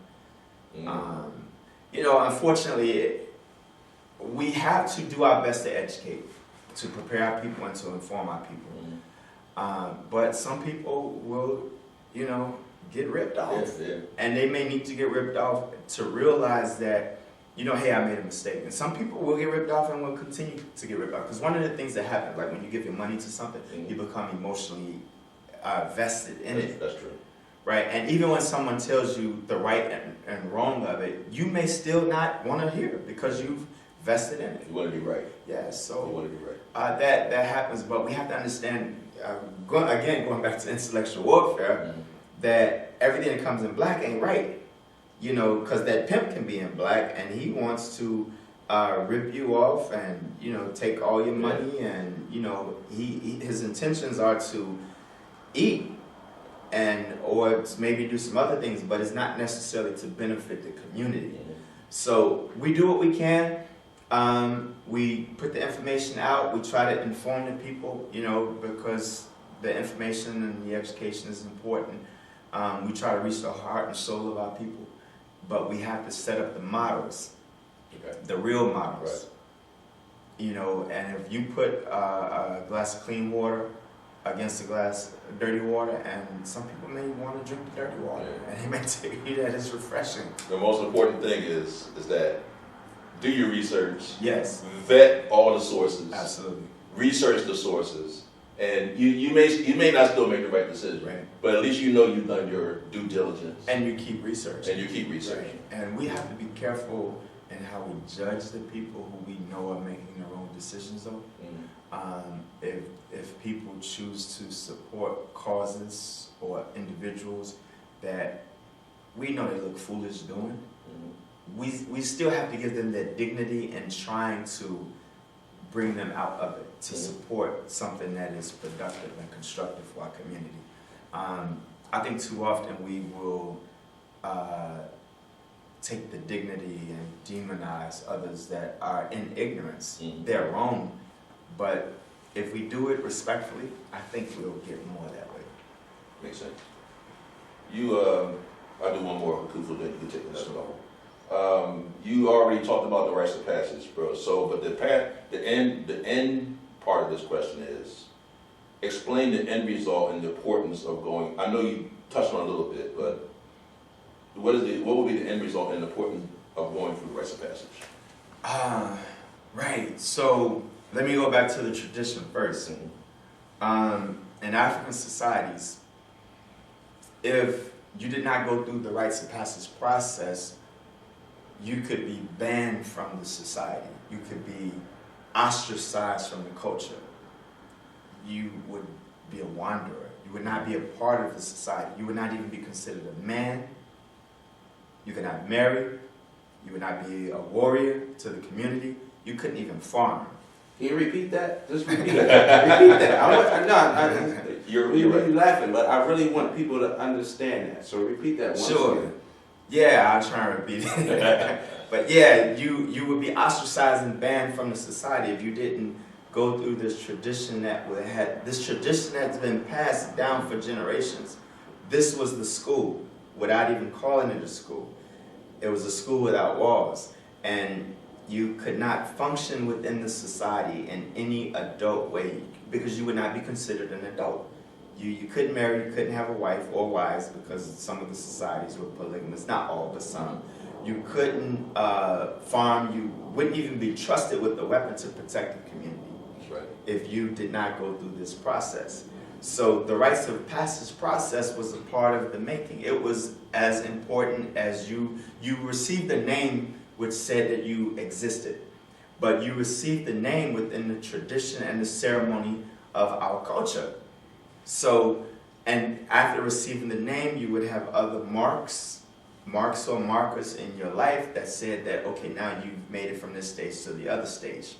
Unfortunately, we have to do our best to educate, to prepare our people and to inform our people. But some people will, get ripped off. Yeah. And they may need to get ripped off to realize that, hey, I made a mistake. And some people will get ripped off and will continue to get ripped off. Because one of the things that happens, like when you give your money to something, you become emotionally vested in it. That's true. Right? And even when someone tells you the right and wrong of it, you may still not want to hear it because you've vested in it. You want to be right. Yeah, so you want to be right. That happens, but we have to understand, going back to intellectual warfare, that everything that comes in black ain't right. Because that pimp can be in black and he wants to rip you off and, take all your money and, his intentions are to eat or maybe do some other things, but it's not necessarily to benefit the community. So we do what we can. We put the information out. We try to inform the people, because the information and the education is important. We try to reach the heart and soul of our people, but we have to set up the models, the real models. Right. And if you put a glass of clean water against a glass of dirty water, and some people may want to drink the dirty water, and they may tell you that it's refreshing. The most important thing is that do your research. Yes. Vet all the sources. Absolutely. Research the sources. And you may not still make the right decision, Right. but at least you know you've done your due diligence. And you keep researching. Right. And we have to be careful in how we judge the people who we know are making their own decisions, though. If people choose to support causes or individuals that we know they look foolish doing, we still have to give them their dignity in trying to bring them out of it, to support something that is productive and constructive for our community. I think too often we will take the dignity and demonize others that are in ignorance. They're wrong, but if we do it respectfully, I think we'll get more that way. Makes sense. I'll do one more, Kufu, then you can take this one. You already talked about the rites of passage, bro. So, but the end part of this question is, explain the end result and the importance of going. I know you touched on it a little bit, but what would be the end result and the importance of going through the rites of passage? Right. So let me go back to the tradition first. In African societies, if you did not go through the rites of passage process, you could be banned from the society. You could be ostracized from the culture. You would be a wanderer. You would not be a part of the society. You would not even be considered a man. You could not marry. You would not be a warrior to the community. You couldn't even farm. Can you repeat that? Just repeat that. Repeat that. You're really laughing, but I really want people to understand that. So repeat that once again. Yeah, I'll try and repeat it. But yeah, you would be ostracized and banned from the society if you didn't go through this tradition that's been passed down for generations. This was the school, without even calling it a school. It was a school without walls, and you could not function within the society in any adult way because you would not be considered an adult. You couldn't marry, you couldn't have a wife or wives because some of the societies were polygamous, not all, but some. You couldn't farm, you wouldn't even be trusted with a weapon to protect the community. That's right. If you did not go through this process. So the rites of passage process was a part of the making. It was as important as you received a name which said that you existed, but you received the name within the tradition and the ceremony of our culture. So, and after receiving the name, you would have other marks or markers in your life that said that, okay, now you've made it from this stage to the other stage.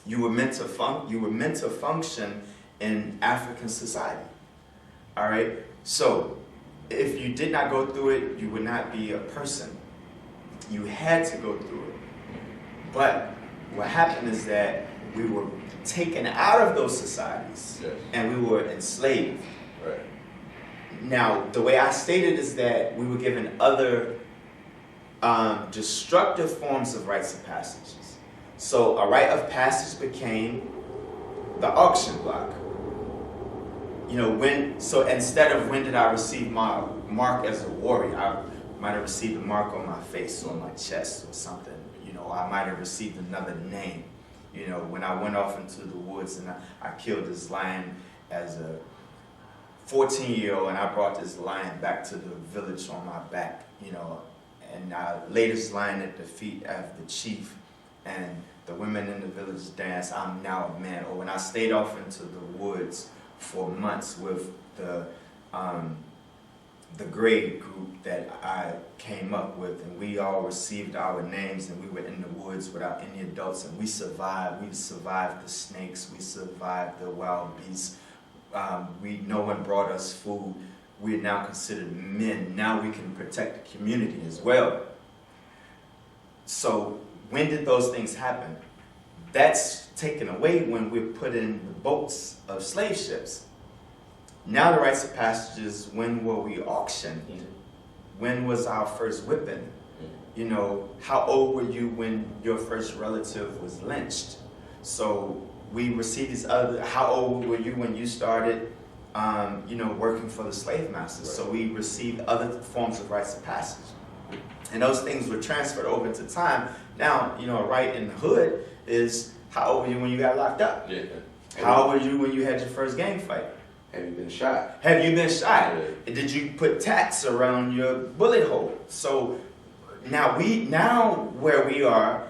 You were meant to function in African society. All right. So, if you did not go through it, you would not be a person. You had to go through it. But what happened is that we were taken out of those societies, yes, and we were enslaved. Right. Now, the way I stated is that we were given other destructive forms of rites of passages. So a rite of passage became the auction block. You know, so instead of when did I receive my mark as a warrior, I might have received a mark on my face or my chest or something. You know, I might have received another name. You know, when I went off into the woods and I killed this lion as a 14-year-old, and I brought this lion back to the village on my back, you know, and I laid this lion at the feet of the chief, and the women in the village dance, I'm now a man. Or when I stayed off into the woods for months with the grade group that I came up with, and we all received our names, and we were in the woods without any adults, and we survived. We survived the snakes, we survived the wild beasts. No one brought us food. We are now considered men. Now we can protect the community as well. So when did those things happen? That's taken away when we're put in the boats of slave ships. Now the rites of passages, when were we auctioned? When was our first whipping? You know, how old were you when your first relative was lynched? So we received these other, how old were you when you started, working for the slave masters? Right. So we received other forms of rites of passage. And those things were transferred over to time. Now, a rite in the hood is how old were you when you got locked up? Yeah. How were you when you had your first gang fight? Have you been shot? Have you been shot? Yeah. Did you put tats around your bullet hole? So now where we are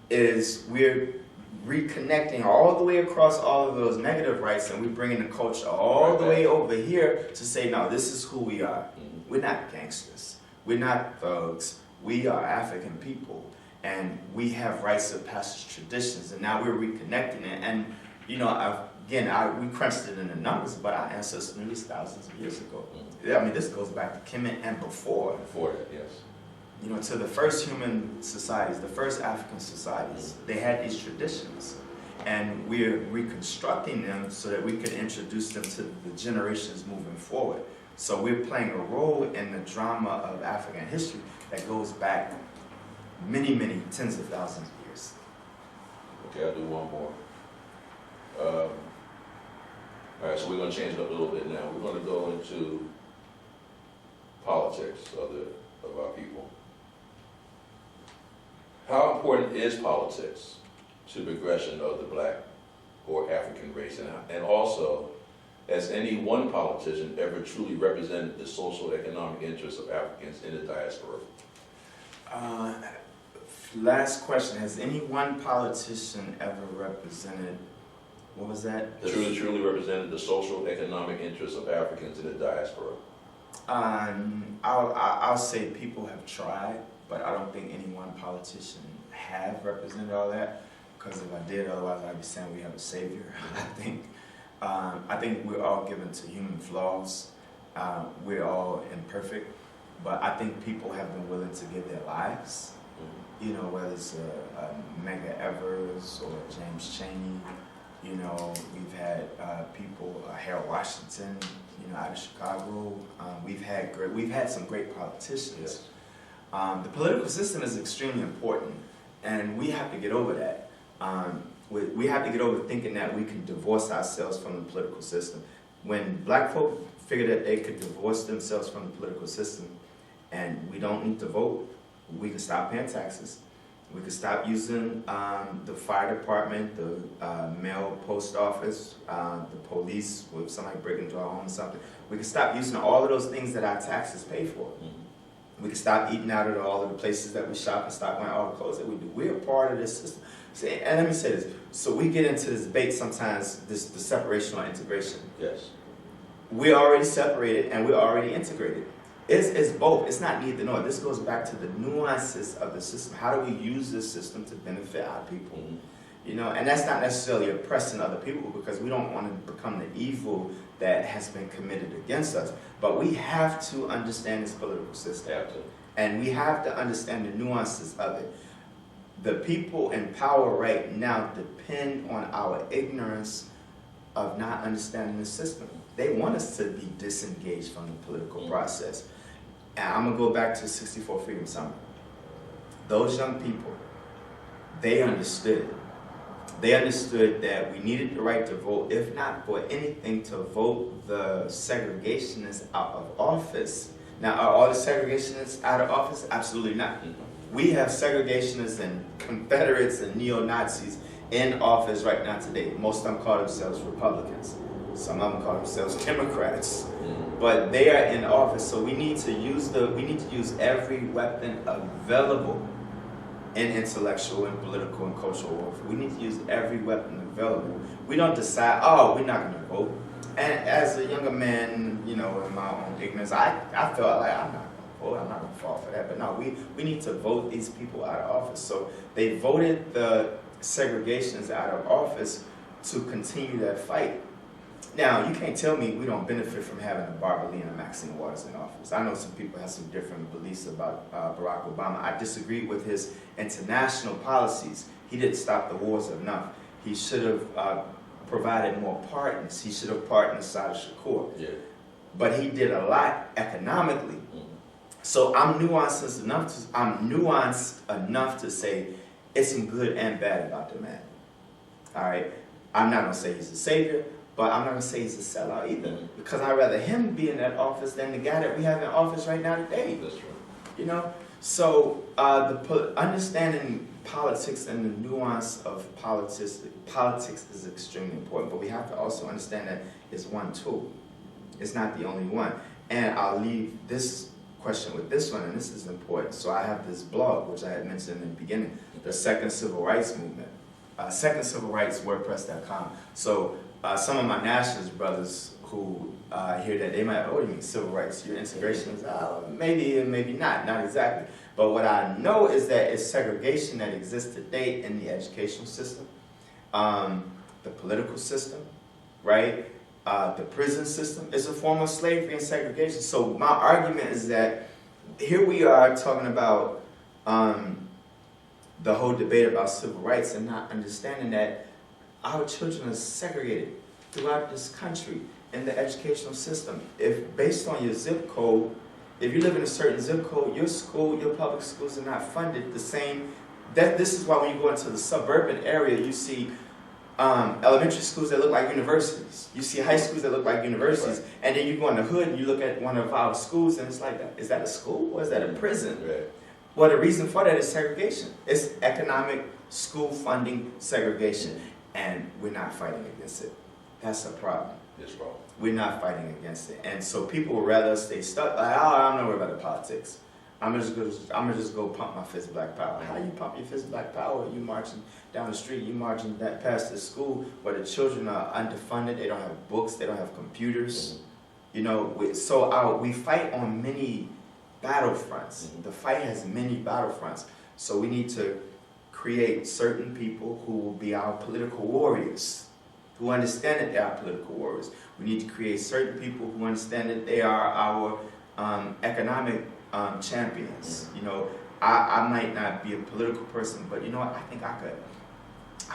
is we're reconnecting all the way across all of those negative rights, and we're bringing the culture all the way over here to say, no, this is who we are. We're not gangsters. We're not thugs. We are African people, and we have rites of passage traditions, and now we're reconnecting it. And you know, we crunched it in the numbers, but our ancestors knew this thousands of years ago. I mean, this goes back to Kemet and before. Before that, yes. You know, to the first human societies, the first African societies, they had these traditions. And we're reconstructing them so that we can introduce them to the generations moving forward. So we're playing a role in the drama of African history that goes back many, many tens of thousands of years. Okay, I'll do one more. All right, so we're going to change it up a little bit now. We're going to go into politics of our people. How important is politics to the progression of the Black or African race? And also, has any one politician ever truly represented the social economic interests of Africans in the diaspora? Last question, has any one politician ever represented, what was that? Truly represented the social economic interests of Africans in the diaspora? I'll say people have tried, but I don't think any one politician have represented all that, because if I did, otherwise I'd be saying we have a savior. I think we're all given to human flaws. We're all imperfect, but I think people have been willing to give their lives. You know, whether it's Medgar Evers or James Chaney. You know, we've had people, Harold Washington, you know, out of Chicago. We've had some great politicians. Yes. The political system is extremely important, and we have to get over that. We have to get over thinking that we can divorce ourselves from the political system. When Black folk figured that they could divorce themselves from the political system, and we don't need to vote, we can stop paying taxes. We could stop using the fire department, the mail post office, the police, if somebody break into our home or something. We could stop using all of those things that our taxes pay for. We could stop eating out at all of the places that we shop and stop wearing all the clothes that we do. We're a part of this system. See, and let me say this. So we get into this debate sometimes, the separation or integration. Yes. We're already separated and we're already integrated. It's both. It's not neither nor. This goes back to the nuances of the system. How do we use this system to benefit our people? You know, and that's not necessarily oppressing other people, because we don't want to become the evil that has been committed against us. But we have to understand this political system. And we have to understand the nuances of it. The people in power right now depend on our ignorance of not understanding the system. They want us to be disengaged from the political process. And I'm going to go back to 64 Freedom Summer. Those young people, they understood. They understood that we needed the right to vote, if not for anything, to vote the segregationists out of office. Now, are all the segregationists out of office? Absolutely not. We have segregationists and Confederates and neo-Nazis in office right now today. Most of them call themselves Republicans. Some of them call themselves Democrats. But they are in office, so we need to use every weapon available in intellectual and political and cultural warfare. We need to use every weapon available. We don't decide, oh, we're not going to vote. And as a younger man, you know, in my own ignorance, I felt like I'm not going to vote. I'm not going to fall for that. But no, we need to vote these people out of office. So they voted the segregationists out of office to continue that fight. Now, you can't tell me we don't benefit from having a Barbara Lee and a Maxine Waters in office. I know some people have some different beliefs about Barack Obama. I disagree with his international policies. He didn't stop the wars enough. He should have provided more pardons. He should have pardoned Assad Shakur. Yeah. But he did a lot economically. So I'm nuanced enough to say it's some good and bad about the man. All right? I'm not going to say he's a savior, but I'm not going to say he's a sellout either, because I'd rather him be in that office than the guy that we have in office right now today. That's true. You know? So understanding politics and the nuance of politics is extremely important, but we have to also understand that it's one tool. It's not the only one. And I'll leave this question with this one, and this is important. So I have this blog, which I had mentioned in the beginning, the Second Civil Rights Movement, Second Civil Rights, WordPress.com. So some of my nationalist brothers who hear that, they might, oh, you mean civil rights, your integration is maybe and maybe not exactly. But what I know is that it's segregation that exists today in the educational system, the political system, right? The prison system is a form of slavery and segregation. So my argument is that here we are talking about the whole debate about civil rights and not understanding that our children are segregated throughout this country in the educational system. If based on your zip code, if you live in a certain zip code, your school, your public schools are not funded the same. This is why when you go into the suburban area, you see elementary schools that look like universities. You see high schools that look like universities. Right. And then you go in the hood and you look at one of our schools and it's like, is that a school or is that a prison? Right. Well, the reason for that is segregation. It's economic school funding segregation. And we're not fighting against it. That's a problem. It's wrong. We're not fighting against it. And so people would rather stay stuck. Like, oh, I don't know about the politics. I'm gonna just go pump my fist of black power. How you pump your fist of black power? You marching down the street, you marching that past the school where the children are underfunded, they don't have books, they don't have computers. You know, we fight on many battlefronts. The fight has many battlefronts. So we need to create certain people who will be our political warriors, who understand that they are political warriors. We need to create certain people who understand that they are our economic champions. You know, I might not be a political person, but you know what? I think I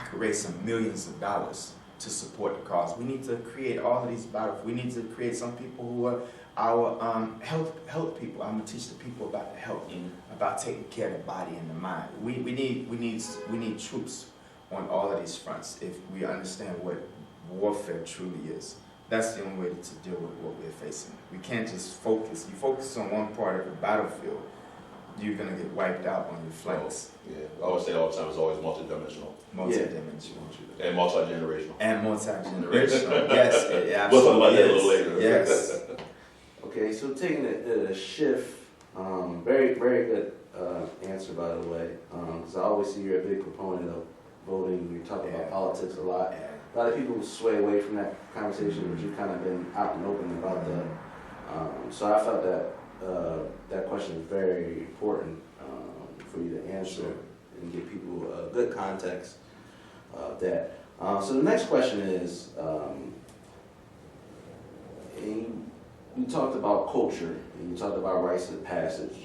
could raise some millions of dollars to support the cause. We need to create all of these battles. We need to create some people who are our health people. I'm gonna teach the people about the health, about taking care of the body and the mind. We need troops on all of these fronts if we understand what warfare truly is. That's the only way to deal with what we're facing. We can't just focus. You focus on one part of the battlefield, you're going to get wiped out on your flanks. Yeah, I always say all the time, it's always multidimensional. Multidimensional. And multi-generational. And multi-generational, yes. It absolutely we'll talk about that a little later. Yes. Okay, so taking a shift, very, very good answer, by the way, because I always see you're a big proponent of voting. You talk about politics a lot. A lot of people sway away from that conversation, but you've kind of been out and open about that. So I felt that that question is very important for you to answer and give people a good context of that. So the next question is, you talked about culture and you talked about rites of passage.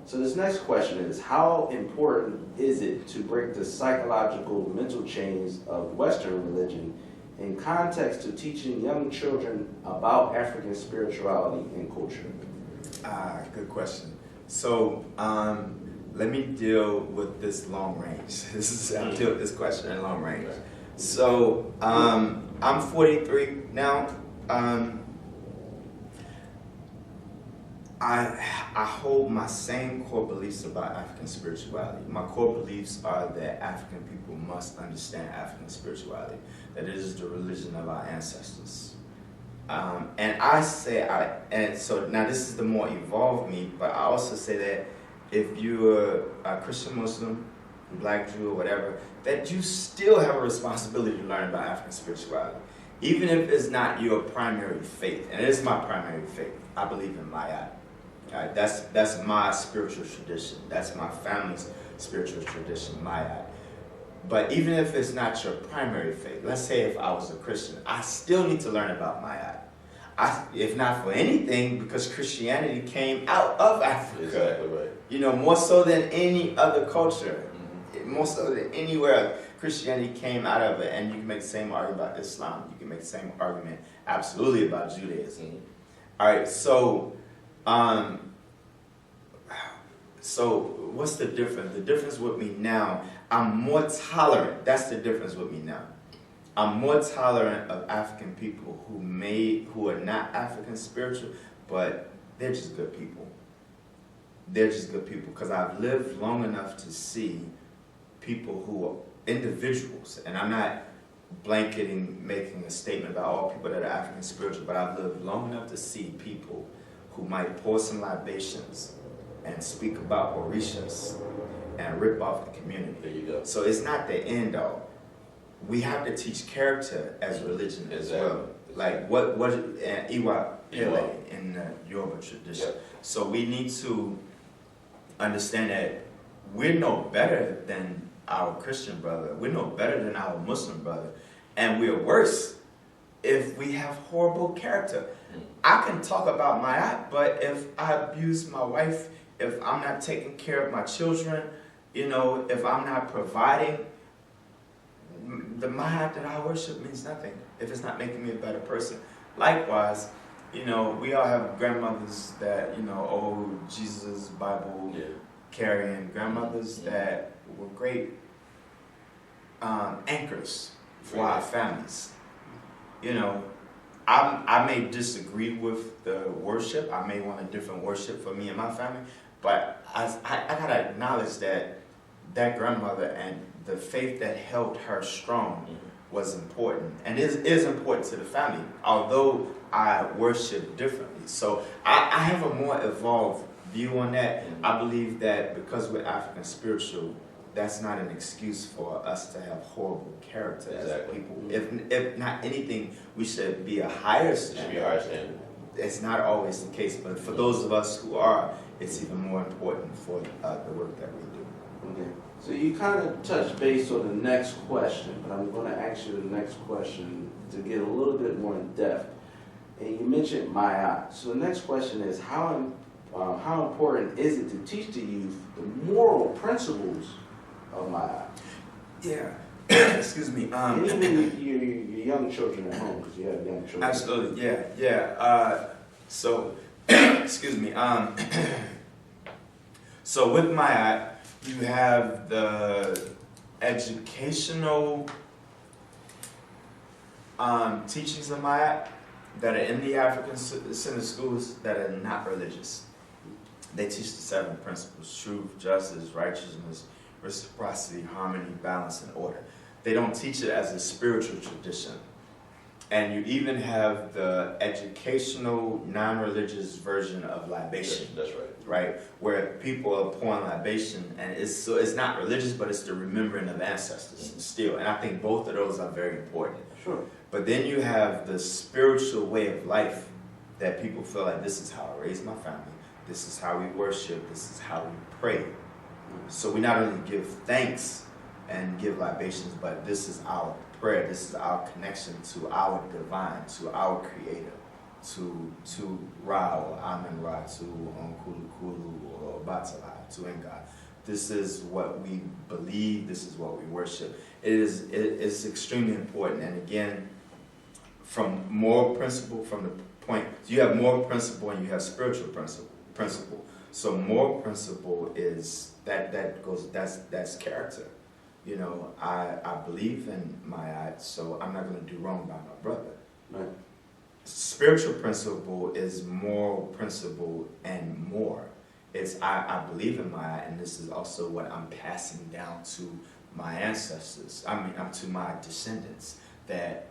So this next question is, how important is it to break the psychological mental chains of Western religion in context to teaching young children about African spirituality and culture? Good question. So let me deal with this long range. I'll deal with this question in long range. So I'm 43 now. I hold my same core beliefs about African spirituality. My core beliefs are that African people must understand African spirituality, that it is the religion of our ancestors. And so now this is the more evolved me, but I also say that if you're a Christian Muslim, Black Jew or whatever, that you still have a responsibility to learn about African spirituality. Even if it's not your primary faith, and it is my primary faith. I believe in Ma'at. That's my spiritual tradition. That's my family's spiritual tradition, Ma'at. But even if it's not your primary faith, let's say if I was a Christian, I still need to learn about Ma'at. If not for anything, because Christianity came out of Africa. Exactly right. You know, more so than any other culture, more so than anywhere, Christianity came out of it. And you can make the same argument about Islam. You can make the same argument absolutely about Judaism. All right, so what's the difference? The difference with me now, I'm more tolerant. That's the difference with me now. I'm more tolerant of African people who are not African spiritual, but they're just good people. they're just good people, because I've lived long enough to see people who are individuals, and I'm not blanketing, making a statement about all people that are African spiritual, but I've lived long enough to see people who might pour some libations and speak about Orishas and rip off the community. There you go. So it's not the end all. We have to teach character as religion as well. Like what Iwa Pele in the Yoruba tradition. Yep. So we need to understand that we're no better than our Christian brother. We're no better than our Muslim brother. And we're worse if we have horrible character. I can talk about my act, but if I abuse my wife, if I'm not taking care of my children, if I'm not providing, the Mahat that I worship means nothing if it's not making me a better person. Likewise, we all have grandmothers that, Jesus, Bible carrying grandmothers that were great anchors for our families. I may disagree with the worship. I may want a different worship for me and my family, but I gotta acknowledge that grandmother and the faith that held her strong was important, and is important to the family, although I worship differently. So I have a more evolved view on that. I believe that because we're African spiritual, that's not an excuse for us to have horrible character as people. If not anything, we should be a higher standard. It's not always the case, but for those of us who are, it's even more important for the work that we do. Okay. So you kind of touched base on the next question, but I'm going to ask you the next question to get a little bit more in depth. And you mentioned Maya. So the next question is, how important is it to teach the youth the moral principles of Maya? Yeah. Excuse me. Even your young children at home, because you have young children. Absolutely. Yeah. So, excuse me. So with Maya, you have the educational teachings of Maya that are in the African center schools that are not religious. They teach the 7 principles: truth, justice, righteousness, reciprocity, harmony, balance, and order. They don't teach it as a spiritual tradition. And you even have the educational, non-religious version of libation. That's right. Right? Where people are pouring libation, and it's not religious, but it's the remembering of ancestors still. And I think both of those are very important. Sure. But then you have the spiritual way of life that people feel like, this is how I raise my family, this is how we worship, this is how we pray. So we not only give thanks and give libations, but this is our prayer, this is our connection to our divine, to our creator, to Ra or Amen Ra, to Onkulu Kulu or Batala, to Nga. This is what we believe, this is what we worship. It's extremely important. And again, from moral principle, from the point, you have moral principle and you have spiritual principle. So moral principle is that's character. I believe in my act, so I'm not going to do wrong by my brother. Right. Spiritual principle is moral principle and more. It's I believe in my act, and this is also what I'm passing down to my ancestors. To my descendants. That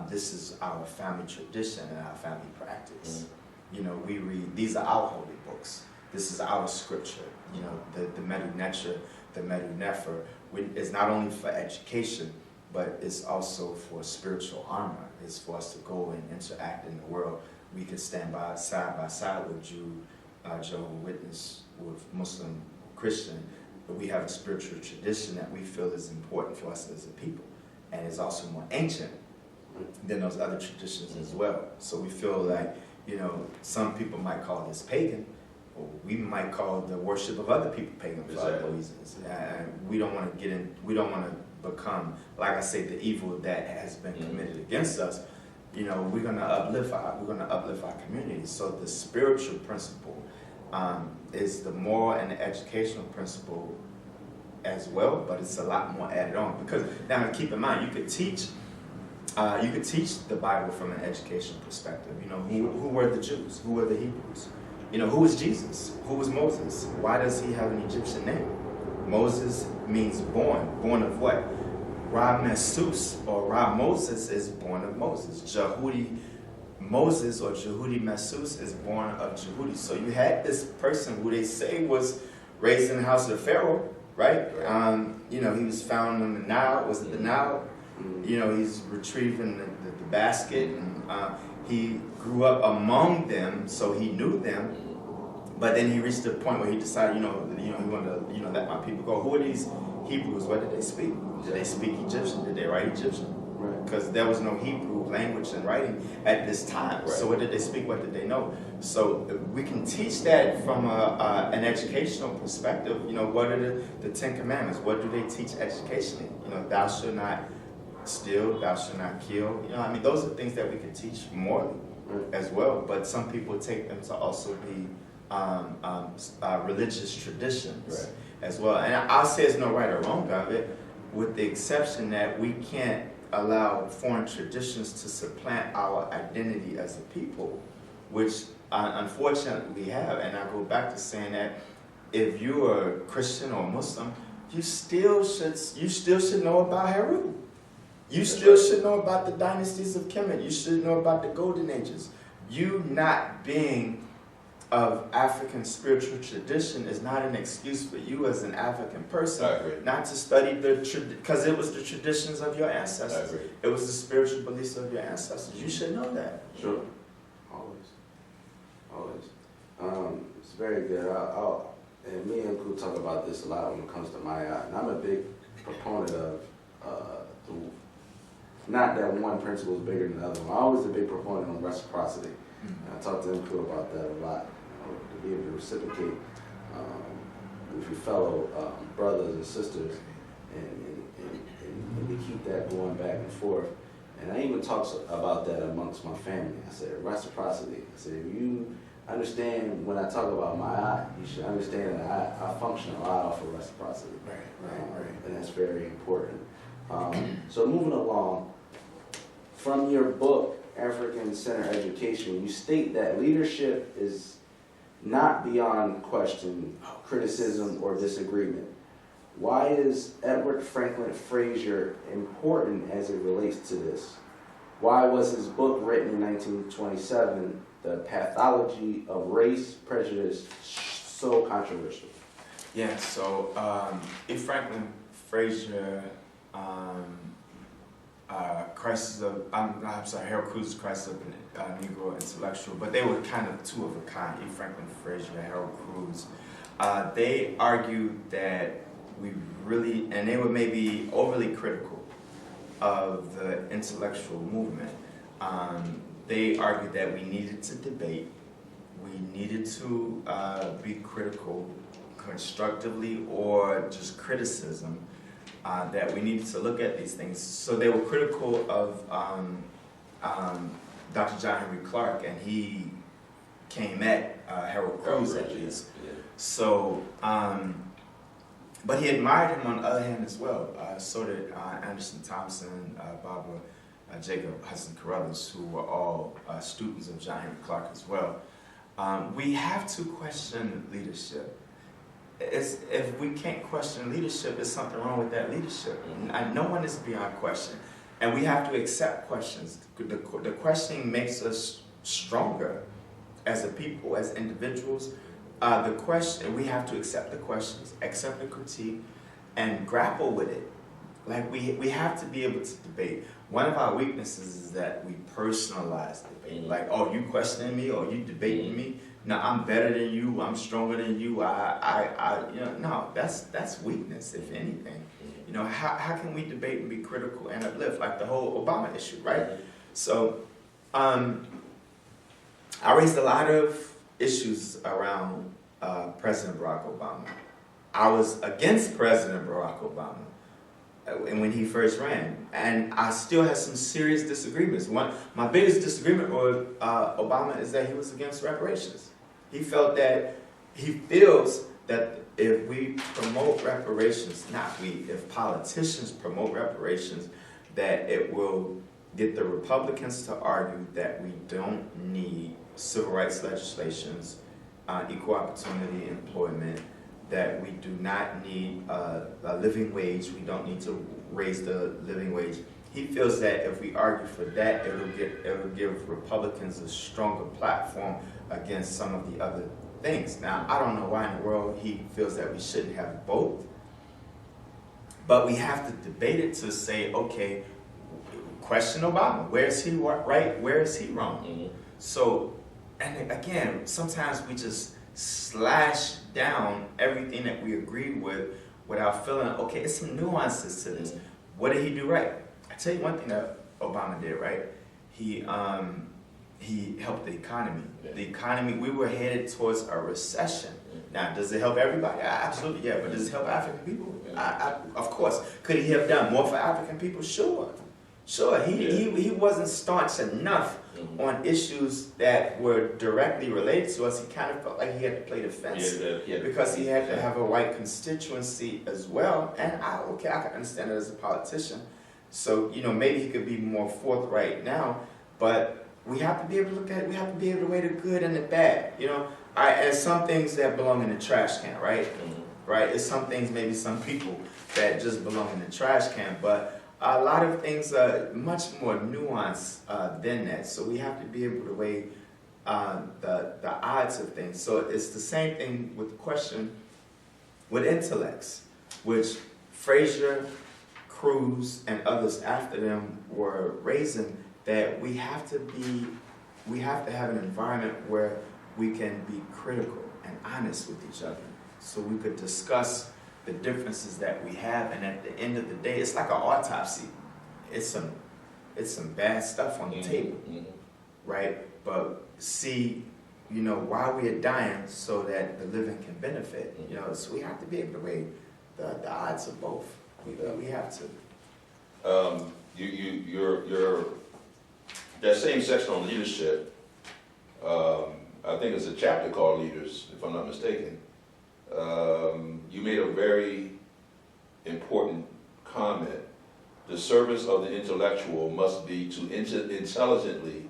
this is our family tradition and our family practice. We read, these are our holy books. This is our scripture. The Medu Neter, the Medu Nefer. It's not only for education, but it's also for spiritual armor. It's for us to go and interact in the world. We can stand side by side with Jehovah's Witness, with Muslim, Christian. But we have a spiritual tradition that we feel is important for us as a people. And it's also more ancient than those other traditions as well. So we feel like, some people might call this pagan, or we might call the worship of other people pagan for other reasons. We don't want to become, like I say, the evil that has been committed against us. We're going to uplift our communities. So the spiritual principle is the moral and the educational principle as well, but it's a lot more added on. Because now keep in mind, you could teach the Bible from an educational perspective. Who were the Jews? Who were the Hebrews? who is Jesus? Who was Moses? Why does he have an Egyptian name? Moses means born. Born of what? Ra Mesus, or Ra Moses, is born of Moses. Jehudi Moses, or Jehudi Mesus, is born of Jehudi. So you had this person who they say was raised in the house of Pharaoh, right? He was found in the Nile. Was it the Nile? He's retrieving the basket, and he grew up among them, so he knew them. But then he reached a point where he decided, he wanted to, let my people go. Who are these Hebrews? What did they speak? Did they speak Egyptian? Did they write Egyptian? Because there was no Hebrew language and writing at this time. Right. So what did they speak? What did they know? So we can teach that from an educational perspective. What are the Ten Commandments? What do they teach educationally? Thou shalt not steal, thou shalt not kill. Those are things that we can teach morally as well. But some people take them to also be religious traditions as well. And I'll say there's no right or wrong of it, with the exception that we can't allow foreign traditions to supplant our identity as a people, which unfortunately we have. And I go back to saying that if you're a Christian or Muslim, you still should know about Heru. You still should know about the dynasties of Kemet. You should know about the Golden Ages. You not being of African spiritual tradition is not an excuse for you as an African person not to study because it was the traditions of your ancestors. It was the spiritual beliefs of your ancestors. You should know that. Sure. Always. It's very good. And me and Ku talk about this a lot when it comes to Maya. And I'm a big proponent of not that one principle is bigger than the other. I'm always a big proponent of reciprocity. And I talk to Ku about that a lot. To be able to reciprocate with your fellow brothers and sisters, and we keep that going back and forth. And I even talk about that amongst my family. I said reciprocity. I said if you understand when I talk about my eye, you should understand that I function a lot off of reciprocity. Right. And that's very important. So moving along, from your book, African Center Education, you state that leadership is not beyond question, criticism, or disagreement. Why is Edward Franklin Frazier important as it relates to this? Why was his book written in 1927, The Pathology of Race Prejudice, so controversial? Yeah, so E. Franklin Frazier, Harold Cruz's Crisis of the Negro Intellectual, but they were kind of two of a kind, E. Franklin Frazier and Harold Cruz. They argued that we really, and they were maybe overly critical of the intellectual movement. They argued that we needed to debate, we needed to be critical constructively or just criticism, that we needed to look at these things. So they were critical of Dr. John Henry Clark, and he came at Harold Cruz at least. Yeah. So, but he admired him on the other hand as well. So did Anderson Thompson, Barbara Jacob, Hudson Carruthers, who were all students of John Henry Clark as well. We have to question leadership. If we can't question leadership, there's something wrong with that leadership. No one is beyond question. And we have to accept questions. The questioning makes us stronger as a people, as individuals. We have to accept the questions, accept the critique, and grapple with it. Like we have to be able to debate. One of our weaknesses is that we personalize debate. Like, oh, you questioning me or you debating me? No, I'm better than you. I'm stronger than you. No, that's weakness, if anything. How can we debate and be critical and uplift, like the whole Obama issue, right? So, I raised a lot of issues around President Barack Obama. I was against President Barack Obama when he first ran, and I still had some serious disagreements. My biggest disagreement with Obama is that he was against reparations. He feels that if we promote reparations, if politicians promote reparations, that it will get the Republicans to argue that we don't need civil rights legislations equal opportunity employment, that we do not need a living wage. We don't need to raise the living wage. He feels that if we argue for that, it will give Republicans a stronger platform against some of the other things. Now, I don't know why in the world he feels that we shouldn't have both, but we have to debate it to say, okay, question Obama. Where is he right? Where is he wrong? Mm-hmm. So, and again, sometimes we just slash down everything that we agree with without feeling, okay, it's some nuances to this. What did he do right? I tell you one thing that Obama did right. He helped the economy. Yeah. The economy, we were headed towards a recession. Now, does it help everybody? Absolutely, yeah. But does it help African people? Of course. Could he have done more for African people? Sure. He wasn't staunch enough on issues that were directly related to us. He kind of felt like he had to play defense because he had to have a white constituency as well. And I can understand it as a politician. So, maybe he could be more forthright now, but we have to be able to look at it. We have to be able to weigh the good and the bad. And some things that belong in the trash can, right? Right? It's some things, maybe some people that just belong in the trash can, but a lot of things are much more nuanced than that. So we have to be able to weigh the odds of things. So it's the same thing with the question with intellects, which Frazier, Cruz, and others after them were raising, that we have to have an environment where we can be critical and honest with each other, so we could discuss the differences that we have, and at the end of the day, it's like an autopsy. It's some bad stuff on the table, right? But see, why we are dying, so that the living can benefit. So we have to be able to weigh the odds of both. We have to. Your that same section on leadership. I think it's a chapter called Leaders, if I'm not mistaken. You made a very important comment. The service of the intellectual must be to intelligently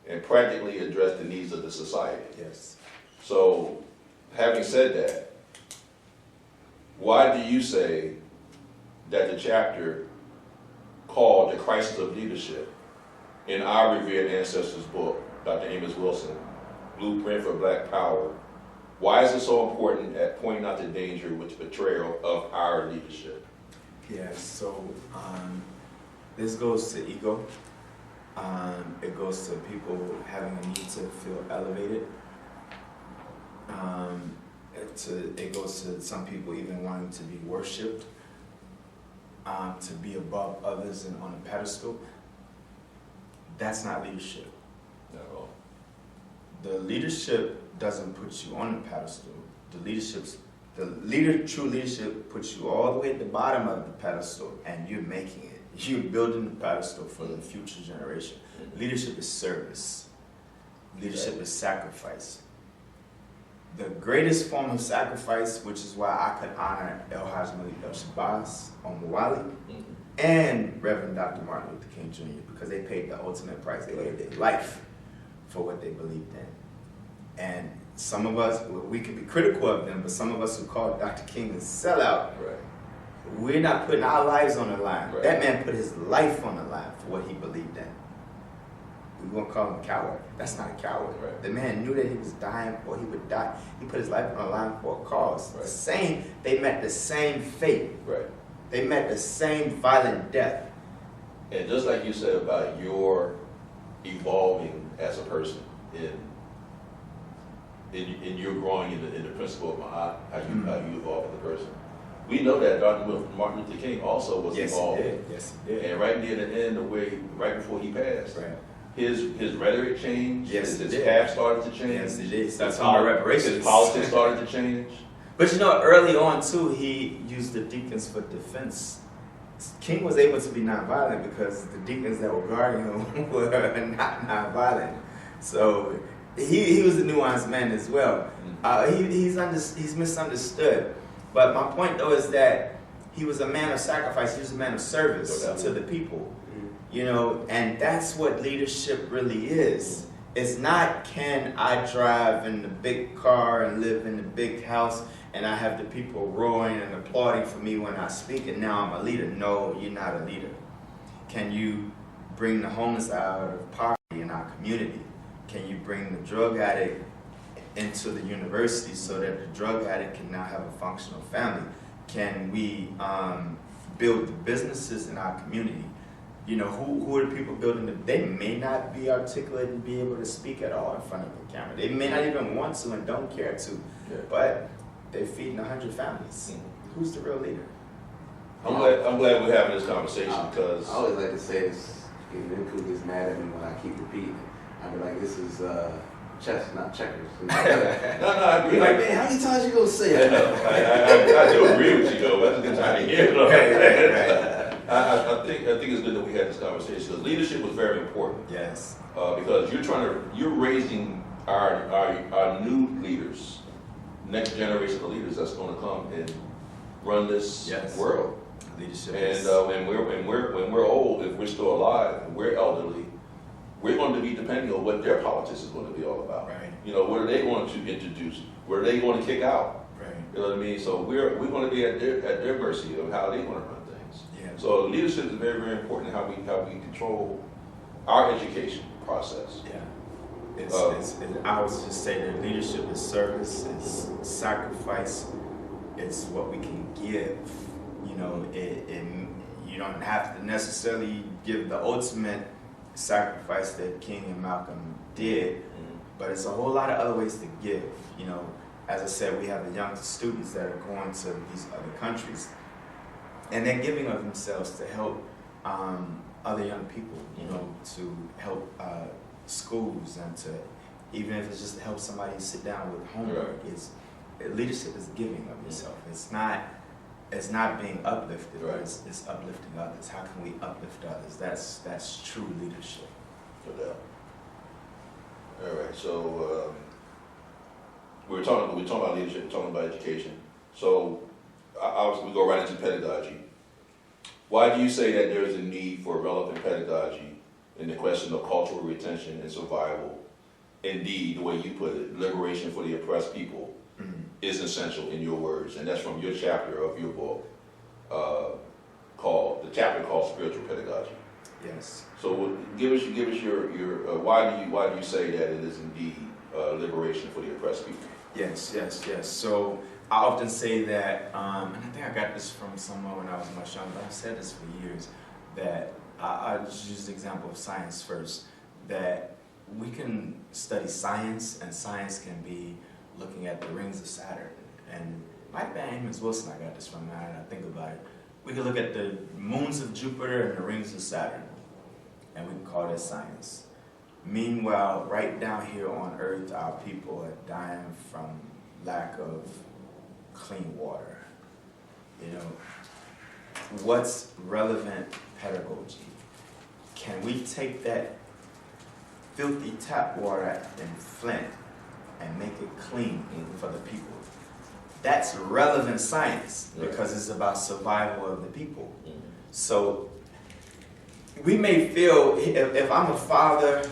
and practically address the needs of the society. Yes. So, having said that, why do you say that the chapter called The Crisis of Leadership in our revered ancestor's book, Dr. Amos Wilson, Blueprint for Black Power, why is it so important at pointing out the danger with the betrayal of our leadership? Yeah, so this goes to ego. It goes to people having a need to feel elevated. It goes to some people even wanting to be worshipped, to be above others and on a pedestal. That's not leadership. Not at all. The leadership doesn't put you on the pedestal. True leadership puts you all the way at the bottom of the pedestal, and you're making it. You're building the pedestal for the future generation. Leadership is service. Leadership is sacrifice. The greatest form of sacrifice, which is why I could honor El Haj Malik El Shabazz Omawali and Reverend Dr. Martin Luther King Jr., because they paid the ultimate price. They gave their life for what they believed in. And some of us, we can be critical of them, but some of us who call Dr. King a sellout, we're not putting our lives on the line. Right. That man put his life on the line for what he believed in. We won't call him a coward. That's not a coward. Right. The man knew that he was dying or he would die. He put his life on the line for a cause. Right. They met the same fate. Right. They met the same violent death. And just like you said about your evolving as a person in your growing in the principle of Ma'at, how you evolve as a person. We know that Dr. Martin Luther King also was evolving. Yes, he did. And right near the end, right before he passed, his rhetoric changed. Yes, his path started to change. Yes, it did. That's how reparations. His politics started to change. But early on too, he used the deacons for defense. King was able to be nonviolent because the deacons that were guarding him were not nonviolent. So he was a nuanced man as well. He's misunderstood. But my point though is that he was a man of sacrifice. He was a man of service to the people. And that's what leadership really is. It's not, can I drive in the big car and live in the big house and I have the people roaring and applauding for me when I speak and now I'm a leader? No, you're not a leader. Can you bring the homeless out of poverty in our community? Can you bring the drug addict into the university so that the drug addict can now have a functional family? Can we build the businesses in our community? You know, who are the people building them? They may not be articulate and be able to speak at all in front of the camera. They may not even want to and don't care to, but they're feeding 100 families. Who's the real leader? I'm glad we're having this conversation because I always like to say this. Nsureoku gets mad at me when I keep repeating it. I be like, this is chess, not checkers. no, I agree. You're like, man, how many times you gonna say it? I do agree with you though. That's a good time to hear it. Right. I think it's good that we had this conversation because leadership was very important. Yes. Because you're raising our new leaders, next generation of leaders that's going to come and run this world. Leadership. And when we're old, if we're still alive, and we're elderly, we're going to be depending on what their politics is going to be all about. Right. You know, what are they going to introduce? What are they going to kick out? Right. You know what I mean? So we're going to be at their mercy of how they want to run things. Yeah. So leadership is very, very important in how we control our education process. Yeah. I would just say that leadership is service, it's sacrifice, it's what we can give. You know, you don't have to necessarily give the ultimate sacrifice that King and Malcolm did, but it's a whole lot of other ways to give. You know, as I said, we have the young students that are going to these other countries, and they're giving of themselves to help other young people. You know, to help schools and to, even if it's just to help somebody sit down with homework. Leadership is giving of yourself. It's not being uplifted, but it's uplifting others. How can we uplift others? That's true leadership. No doubt. All right, so we're talking about leadership, we're talking about education. So we go right into pedagogy. Why do you say that there is a need for relevant pedagogy in the question of cultural retention and survival? Indeed, the way you put it, liberation for the oppressed people is essential in your words, and that's from your chapter of your book, called Spiritual Pedagogy. Yes. So give us your why do you say that it is indeed liberation for the oppressed people? Yes. So I often say that, and I think I got this from someone when I was much younger, but I've said this for years, that I just use the example of science first, that we can study science, and science can be looking at the rings of Saturn. And Mike Van Amos Wilson, I got this from now that I think about it. We can look at the moons of Jupiter and the rings of Saturn, and we can call that science. Meanwhile, right down here on Earth, our people are dying from lack of clean water. You know, what's relevant pedagogy? Can we take that filthy tap water in Flint and make it clean for the people? That's relevant science because it's about survival of the people. So we may feel, if I'm a father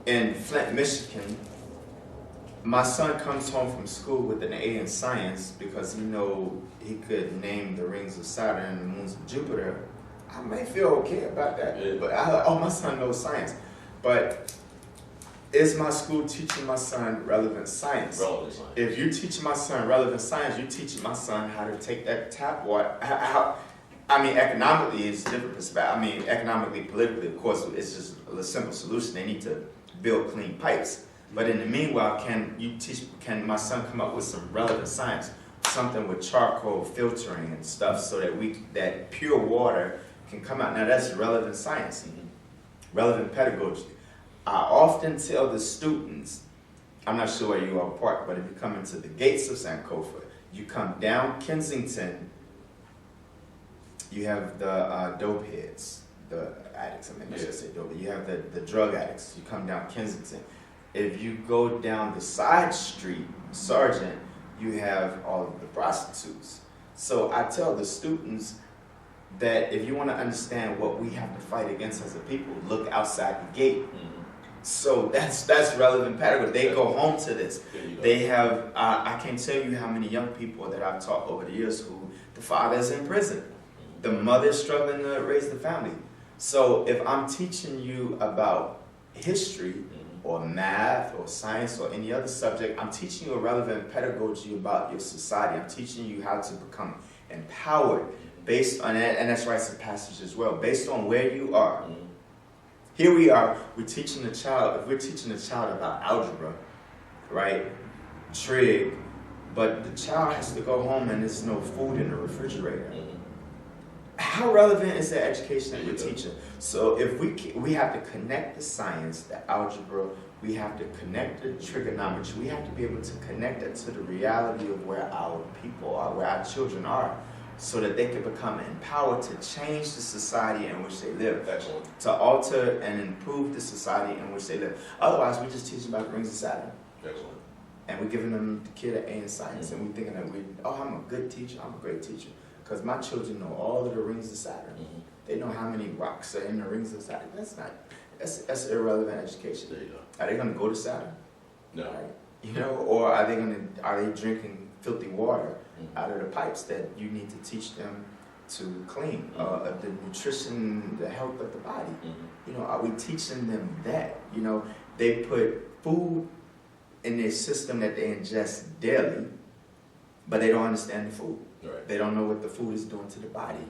in Flint, Michigan, my son comes home from school with an A in science because he could name the rings of Saturn and the moons of Jupiter, I may feel okay about that. But my son knows science. But is my school teaching my son relevant science? Relevant science. If you're teaching my son relevant science, you're teaching my son how to take that tap water. Economically, it's a different perspective. Economically, politically, of course, it's just a simple solution. They need to build clean pipes. But in the meanwhile, can my son come up with some relevant science? Something with charcoal filtering and stuff so that pure water can come out. Now that's relevant science, relevant pedagogy. I often tell the students, I'm not sure where you all park, but if you come into the gates of Sankofa, you come down Kensington, you have the dope heads, the addicts, I should say dope, you have the drug addicts, you come down Kensington. If you go down the side street, Sargent, you have all of the prostitutes. So I tell the students that if you want to understand what we have to fight against as a people, look outside the gate. So that's relevant pedagogy. They go home to this. There you go. They have, I can't tell you how many young people that I've taught over the years who the father's in prison. The mother's struggling to raise the family. So if I'm teaching you about history or math or science or any other subject, I'm teaching you a relevant pedagogy about your society. I'm teaching you how to become empowered based on that, and that's rites of passage as well, based on where you are. Here we are, we're teaching a child, if we're teaching a child about algebra, right, trig, but the child has to go home and there's no food in the refrigerator. How relevant is that education that we're teaching? So if we have to connect the science, the algebra, we have to connect the trigonometry, we have to be able to connect it to the reality of where our people are, where our children are, so that they can become empowered to change the society in which they live. Excellent. To alter and improve the society in which they live. Otherwise, we just teach them about the rings of Saturn. Excellent. And we're giving them the kid an A in science, and we're thinking that I'm a good teacher, I'm a great teacher. Because my children know all of the rings of Saturn. They know how many rocks are in the rings of Saturn. That's irrelevant education. There you go. Are they going to go to Saturn? No. Right? You know, or are they drinking filthy water out of the pipes that you need to teach them to clean? The nutrition, the health of the body. You know, are we teaching them that? You know, they put food in their system that they ingest daily, but they don't understand the food. Right. They don't know what the food is doing to the body.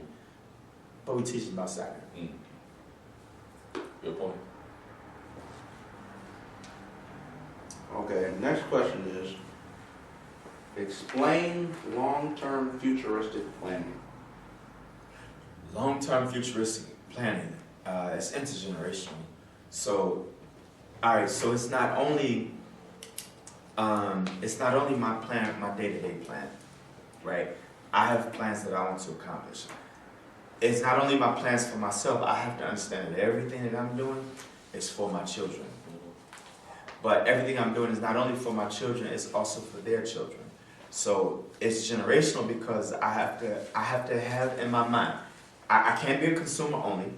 But we teach them about Saturn. Good point. Okay, next question is, explain long-term futuristic planning. Long-term futuristic planning, it's intergenerational. So, all right, so it's not only my plan, my day-to-day plan, right? I have plans that I want to accomplish. It's not only my plans for myself, I have to understand that everything that I'm doing is for my children. But everything I'm doing is not only for my children, it's also for their children. So it's generational because I have to have in my mind, I can't be a consumer only,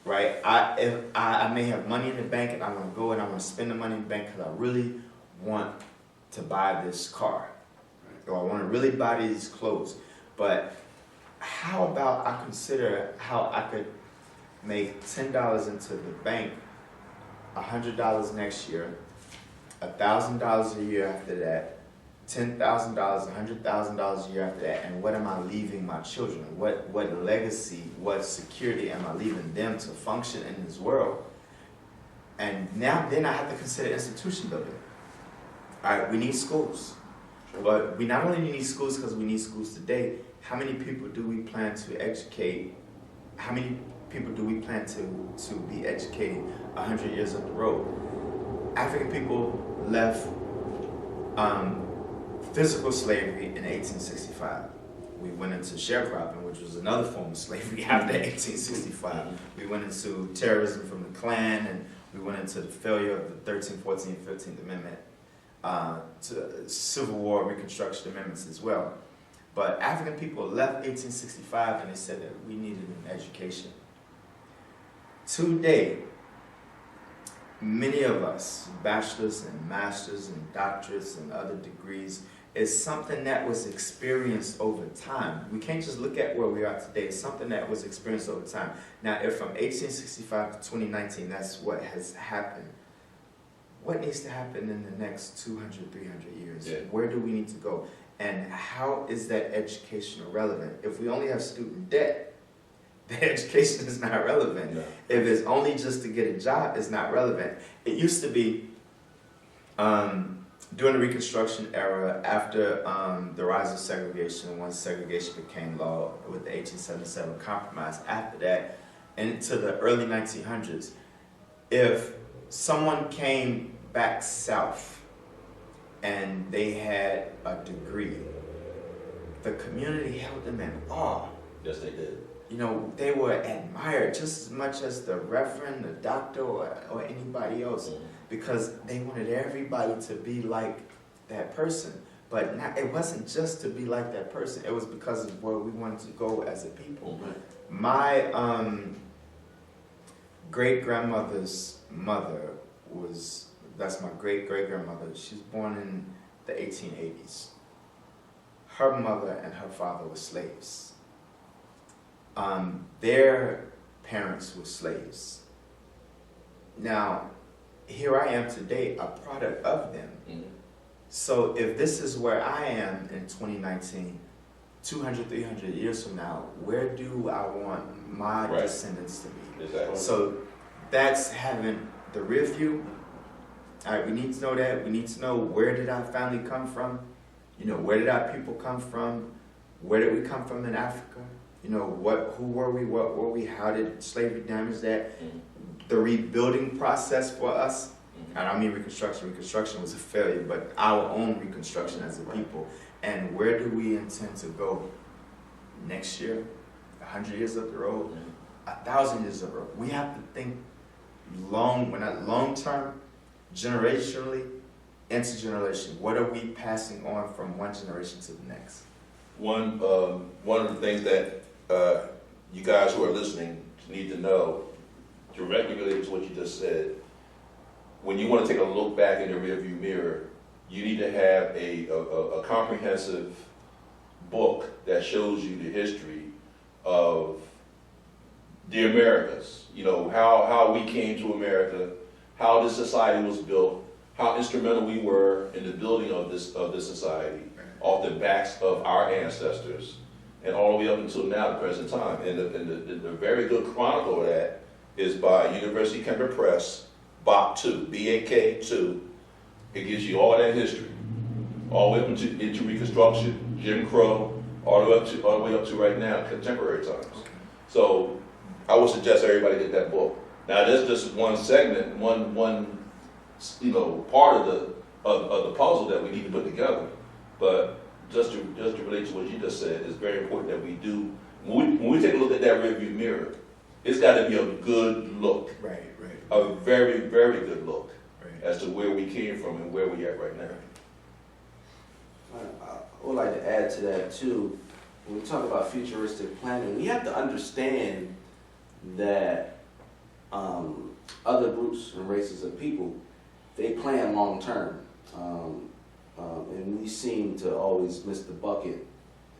right? If I may have money in the bank and I'm gonna go and I'm gonna spend the money in the bank because I really want to buy this car, or I want to really buy these clothes. But how about I consider how I could make $10 into the bank, $100 next year, $1,000 a year after that, $10,000, $100,000 a year after that, and what am I leaving my children? What legacy, what security am I leaving them to function in this world? And then I have to consider institution building. All right, we need schools. But we not only need schools because we need schools today, how many people do we plan to educate? How many people do we plan to be educating 100 years up the road? African people left physical slavery in 1865. We went into sharecropping, which was another form of slavery after 1865. We went into terrorism from the Klan, and we went into the failure of the 13th, 14th, 15th Amendment, to Civil War Reconstruction Amendments as well. But African people left 1865 and they said that we needed an education. Today, many of us, bachelors and masters and doctorates and other degrees, is something that was experienced over time. We can't just look at where we are today. It's something that was experienced over time. Now, if from 1865 to 2019, that's what has happened, what needs to happen in the next 200, 300 years? Yeah. Where do we need to go? And how is that education relevant? If we only have student debt, the education is not relevant. No. If it's only just to get a job, it's not relevant. It used to be during the Reconstruction era, after the rise of segregation, once segregation became law with the 1877 Compromise, after that, into the early 1900s, if someone came back south and they had a degree, the community held them in awe. Yes, they did. You know, they were admired just as much as the reverend, the doctor, or anybody else, because they wanted everybody to be like that person. But it wasn't just to be like that person. It was because of where we wanted to go as a people. My great-grandmother's mother that's my great-great-grandmother. She was born in the 1880s. Her mother and her father were slaves. Their parents were slaves. Now, here I am today, a product of them. Mm-hmm. So if this is where I am in 2019, 200, 300 years from now, where do I want my descendants to be? Exactly. So that's having the rear view. All right, we need to know that. We need to know, where did our family come from? You know, where did our people come from? Where did we come from in Africa? You know, who were we? What were we? How did slavery damage that? Mm-hmm. The rebuilding process for us. Mm-hmm. I don't mean Reconstruction. Reconstruction was a failure, but our own reconstruction as a people. And where do we intend to go next year? 100 years up the road? 1,000 years up the road? We have to think long term, generationally, intergeneration. What are we passing on from one generation to the next? One of the things that you guys who are listening need to know, directly related to what you just said, when you want to take a look back in the rearview mirror, you need to have a comprehensive book that shows you the history of the Americas. You know, how we came to America, how this society was built, how instrumental we were in the building of this society, off the backs of our ancestors, and all the way up until now, the present time. And the very good chronicle of that is by University of Cambridge Press, BAK 2, B-A-K 2. It gives you all that history, all the way up into Reconstruction, Jim Crow, all the way up to right now, contemporary times. So I would suggest everybody get that book. Now, there's just one segment, one part of the puzzle that we need to put together. But just to relate to what you just said, it's very important that we do. When we take a look at that rearview mirror, it's got to be a good look. Right. A very, very good look. Right. As to where we came from and where we are right now. I would like to add to that too. When we talk about futuristic planning, we have to understand that other groups and races of people, they plan long term, and we seem to always miss the bucket.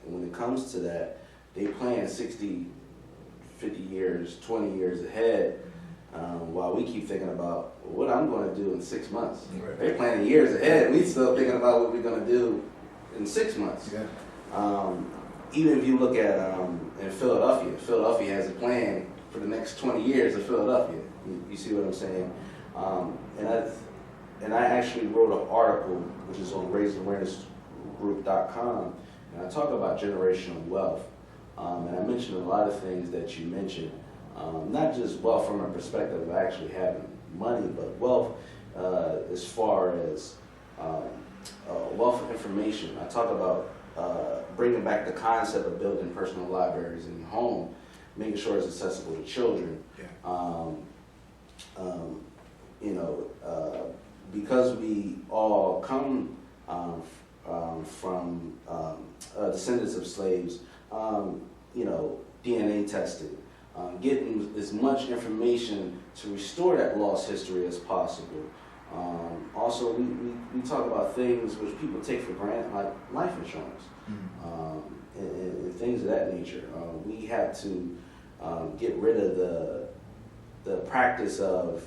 And when it comes to that, they plan 60, 50 years, 20 years ahead. While we keep thinking about what I'm going to do in 6 months. Right. They're planning years ahead. We still thinking about what we're going to do in 6 months. Yeah. Even if you look at in Philadelphia has a plan for the next 20 years of Philadelphia. You see what I'm saying? And I actually wrote an article, which is on raiseawarenessgroup.com, and I talk about generational wealth. And I mentioned a lot of things that you mentioned. Not just wealth from a perspective of actually having money, but wealth as far as wealth of information. I talk about bringing back the concept of building personal libraries in your home, making sure it's accessible to children. Yeah. Because we all come from descendants of slaves, DNA testing. Getting as much information to restore that lost history as possible. Also, we talk about things which people take for granted, like life insurance, and things of that nature. We have to get rid of the practice of,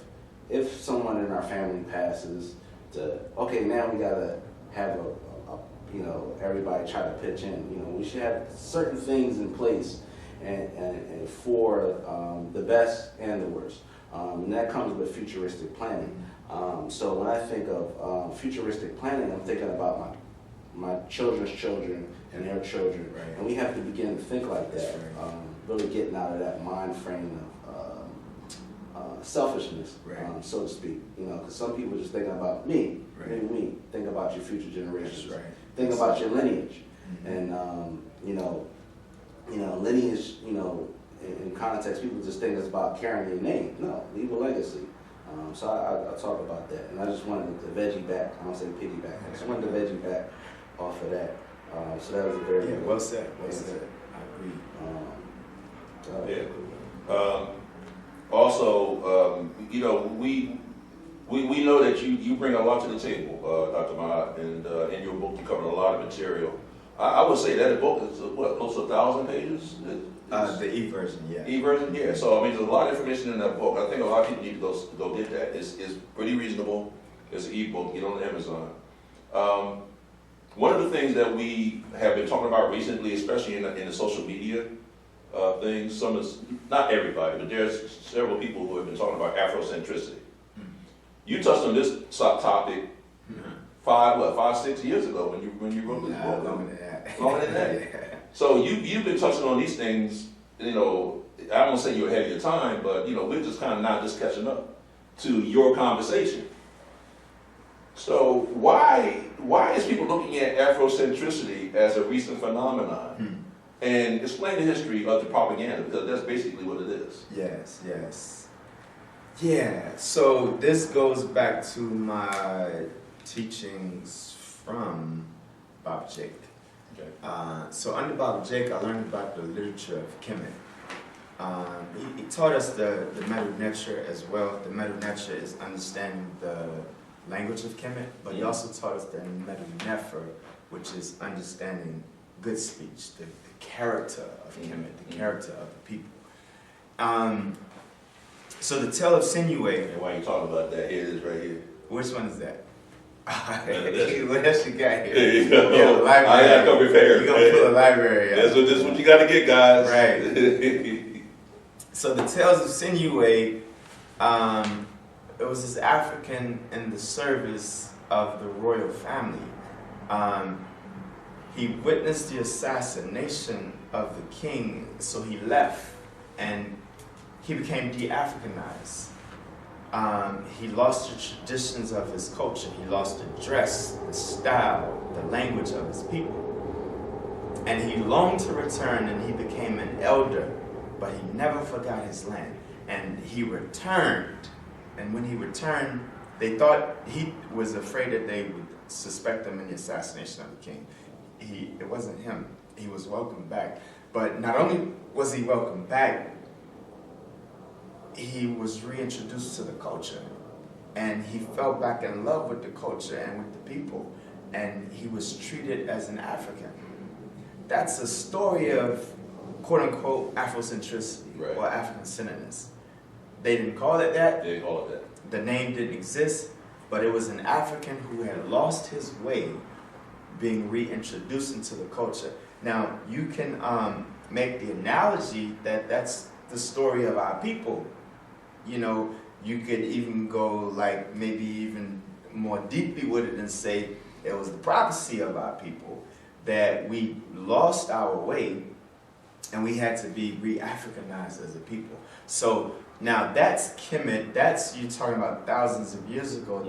if someone in our family passes, now we gotta have everybody try to pitch in. We should have certain things in place. And for the best and the worst. And that comes with futuristic planning. So when I think of futuristic planning, I'm thinking about my children's children and their children. Right. And we have to begin to think like that, Right. really getting out of that mind frame of selfishness, Right. so to speak. Because some people are just thinking about me, Right. maybe me. Think about your future generations. That's right. Think about your lineage. Mm-hmm. And, lineage, in context, people just think it's about carrying your name. No, leave a legacy. So I talk about that. And I just wanted to veggie back. I don't say piggyback. I just wanted to veggie back off of that. So that was a very Well said. Well said. said. I agree. Also, we know that you bring a lot to the table, Dr. Mahat, and in your book you cover a lot of material. I would say that book is close to 1,000 pages. The e-version, yeah. E-version, yeah. So I mean, there's a lot of information in that book. I think a lot of people need to go get that. It's pretty reasonable. It's an e-book. Get on Amazon. One of the things that we have been talking about recently, especially in the social media things, not everybody, but there's several people who have been talking about Afrocentricity. You touched on this topic 5, 6 years ago when you wrote this book. Longer than that. Longer than that. Yeah. So you've been touching on these things. I don't say you're ahead of your time, but we're just kind of not just catching up to your conversation. So why is people looking at Afrocentricity as a recent phenomenon? And explain the history of the propaganda, because that's basically what it is. Yes. Yeah, so this goes back to my teachings from Bob Jake. Okay. So under Bob Jake, I learned about the literature of Kemet. He taught us the Medu Neter as well. The Medu Neter is understanding the language of Kemet, but he also taught us the Medu Nefer, which is understanding good speech, the character of Kemet, the character of the people. So the tale of Sinuhe. And while you talk about that, here it is right here. Which one is that? What else you got here? There you go. Yeah, the library. I gotta come prepared. You're gonna pull a library out. This is what you gotta get, guys. Right. So the tales of Sinuhe, it was this African in the service of the royal family. He witnessed the assassination of the king, so he left and he became de-Africanized. He lost the traditions of his culture. He lost the dress, the style, the language of his people. And he longed to return, and he became an elder, but he never forgot his land. And he returned. And when he returned, they thought he was afraid that they would suspect him in the assassination of the king. It wasn't him. He was welcomed back. But not only was he welcomed back, he was reintroduced to the culture, and he fell back in love with the culture and with the people, and he was treated as an African. That's a story of quote-unquote Afrocentricity, right, or African-centeredness. They didn't call it that. They didn't call it that. The name didn't exist, but it was an African who had lost his way being reintroduced into the culture. Now, you can make the analogy that that's the story of our people. You could even go like maybe even more deeply with it and say it was the prophecy of our people that we lost our way and we had to be re-Africanized as a people. So now that's Kemet, that's you talking about thousands of years ago.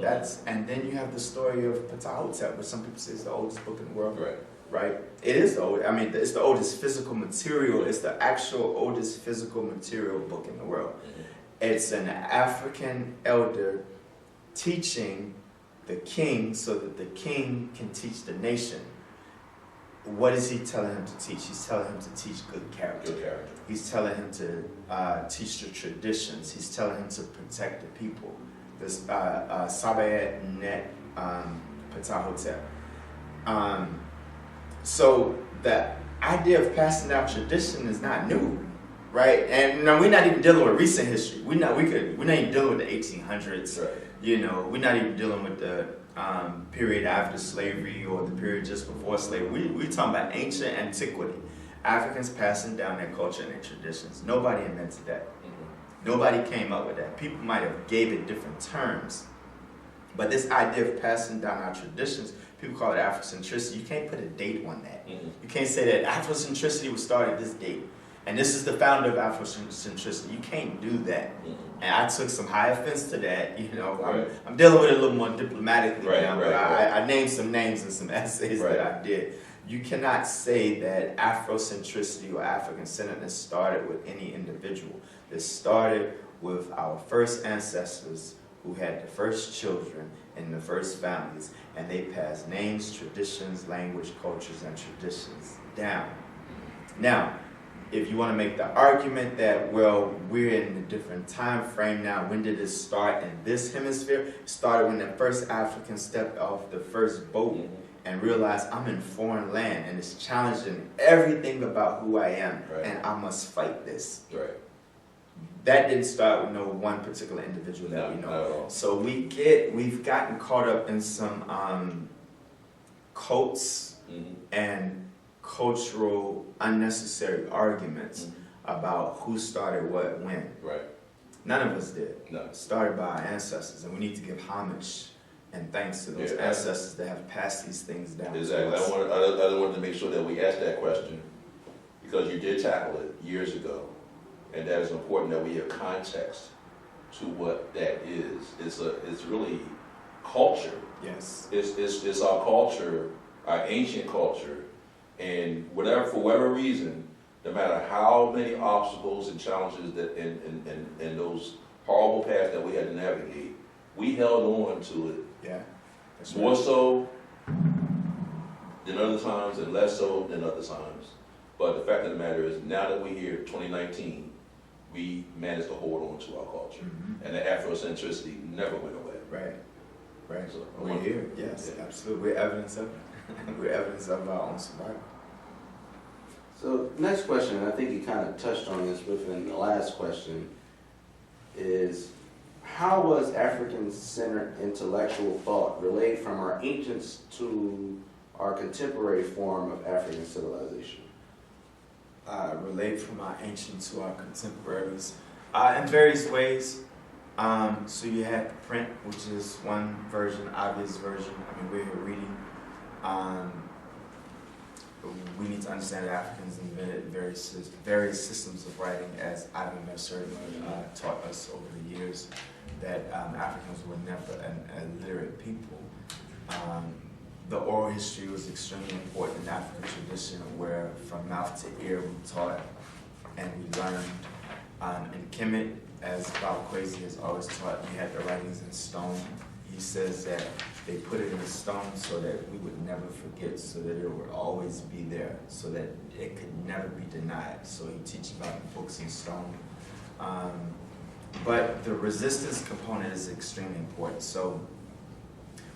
And then you have the story of Ptahhotep, which some people say is the oldest book in the world. Right? It is the old. I mean, it's the oldest physical material. It's the actual oldest physical material book in the world. It's an African elder teaching the king so that the king can teach the nation. What is he telling him to teach? He's telling him to teach good character. He's telling him to teach the traditions. He's telling him to protect the people. This Sabayet Net Ptahhotep. So the idea of passing down tradition is not new, right? And we're not even dealing with recent history. We're not even dealing with the 1800s. Right. We're not even dealing with the period after slavery or the period just before slavery. We're talking about ancient antiquity. Africans passing down their culture and their traditions. Nobody invented that. Nobody came up with that. People might have gave it different terms. But this idea of passing down our traditions, people call it Afrocentricity. You can't put a date on that. You can't say that Afrocentricity was started this date, and this is the founder of Afrocentricity. You can't do that. And I took some high offense to that. I'm dealing with it a little more diplomatically now, but I named some names in some essays that I did. You cannot say that Afrocentricity or African-centeredness started with any individual. It started with our first ancestors who had the first children in the first families, and they passed names, traditions, language, cultures, and traditions down. Now, if you want to make the argument that, well, we're in a different time frame now, when did it start in this hemisphere? It started when the first African stepped off the first boat and realized I'm in foreign land and it's challenging everything about who I am, and I must fight this. Right. That didn't start with no one particular individual that we know. So we've gotten caught up in some cults and cultural unnecessary arguments about who started what when. Right. None of us did. No. Started by our ancestors, and we need to give homage and thanks to those ancestors that have passed these things down. Exactly. I wanted to make sure that we asked that question because you did tackle it years ago, and that is important that we have context to what that is. It's really culture. Yes. It's our culture, our ancient culture. And for whatever reason, no matter how many obstacles and challenges that and those horrible paths that we had to navigate, we held on to it. Yeah. More so than other times and less so than other times. But the fact of the matter is, now that we're here, 2019, we managed to hold on to our culture. And the Afrocentricity never went away. Right. Right. So, we're here. Yes, absolutely. We're evidence of it. We're evidence of our own survival. So next question, and I think you kind of touched on this within the last question, is how was African-centered intellectual thought relayed from our ancients to our contemporary form of African civilization? Relayed from our ancients to our contemporaries in various ways. So you had the print, which is one version, obvious version. I mean, we're here reading. We need to understand that Africans invented various systems of writing, as Ivan Mercer taught us over the years, that Africans were never an illiterate people. The oral history was extremely important in the African tradition, where from mouth to ear we taught and we learned. In Kemet, as Bob Kwesi has always taught, we had the writings in stone. He says that they put it in a stone so that we would never forget, so that it would always be there, so that it could never be denied. So he teaches about the books in stone. But the resistance component is extremely important. So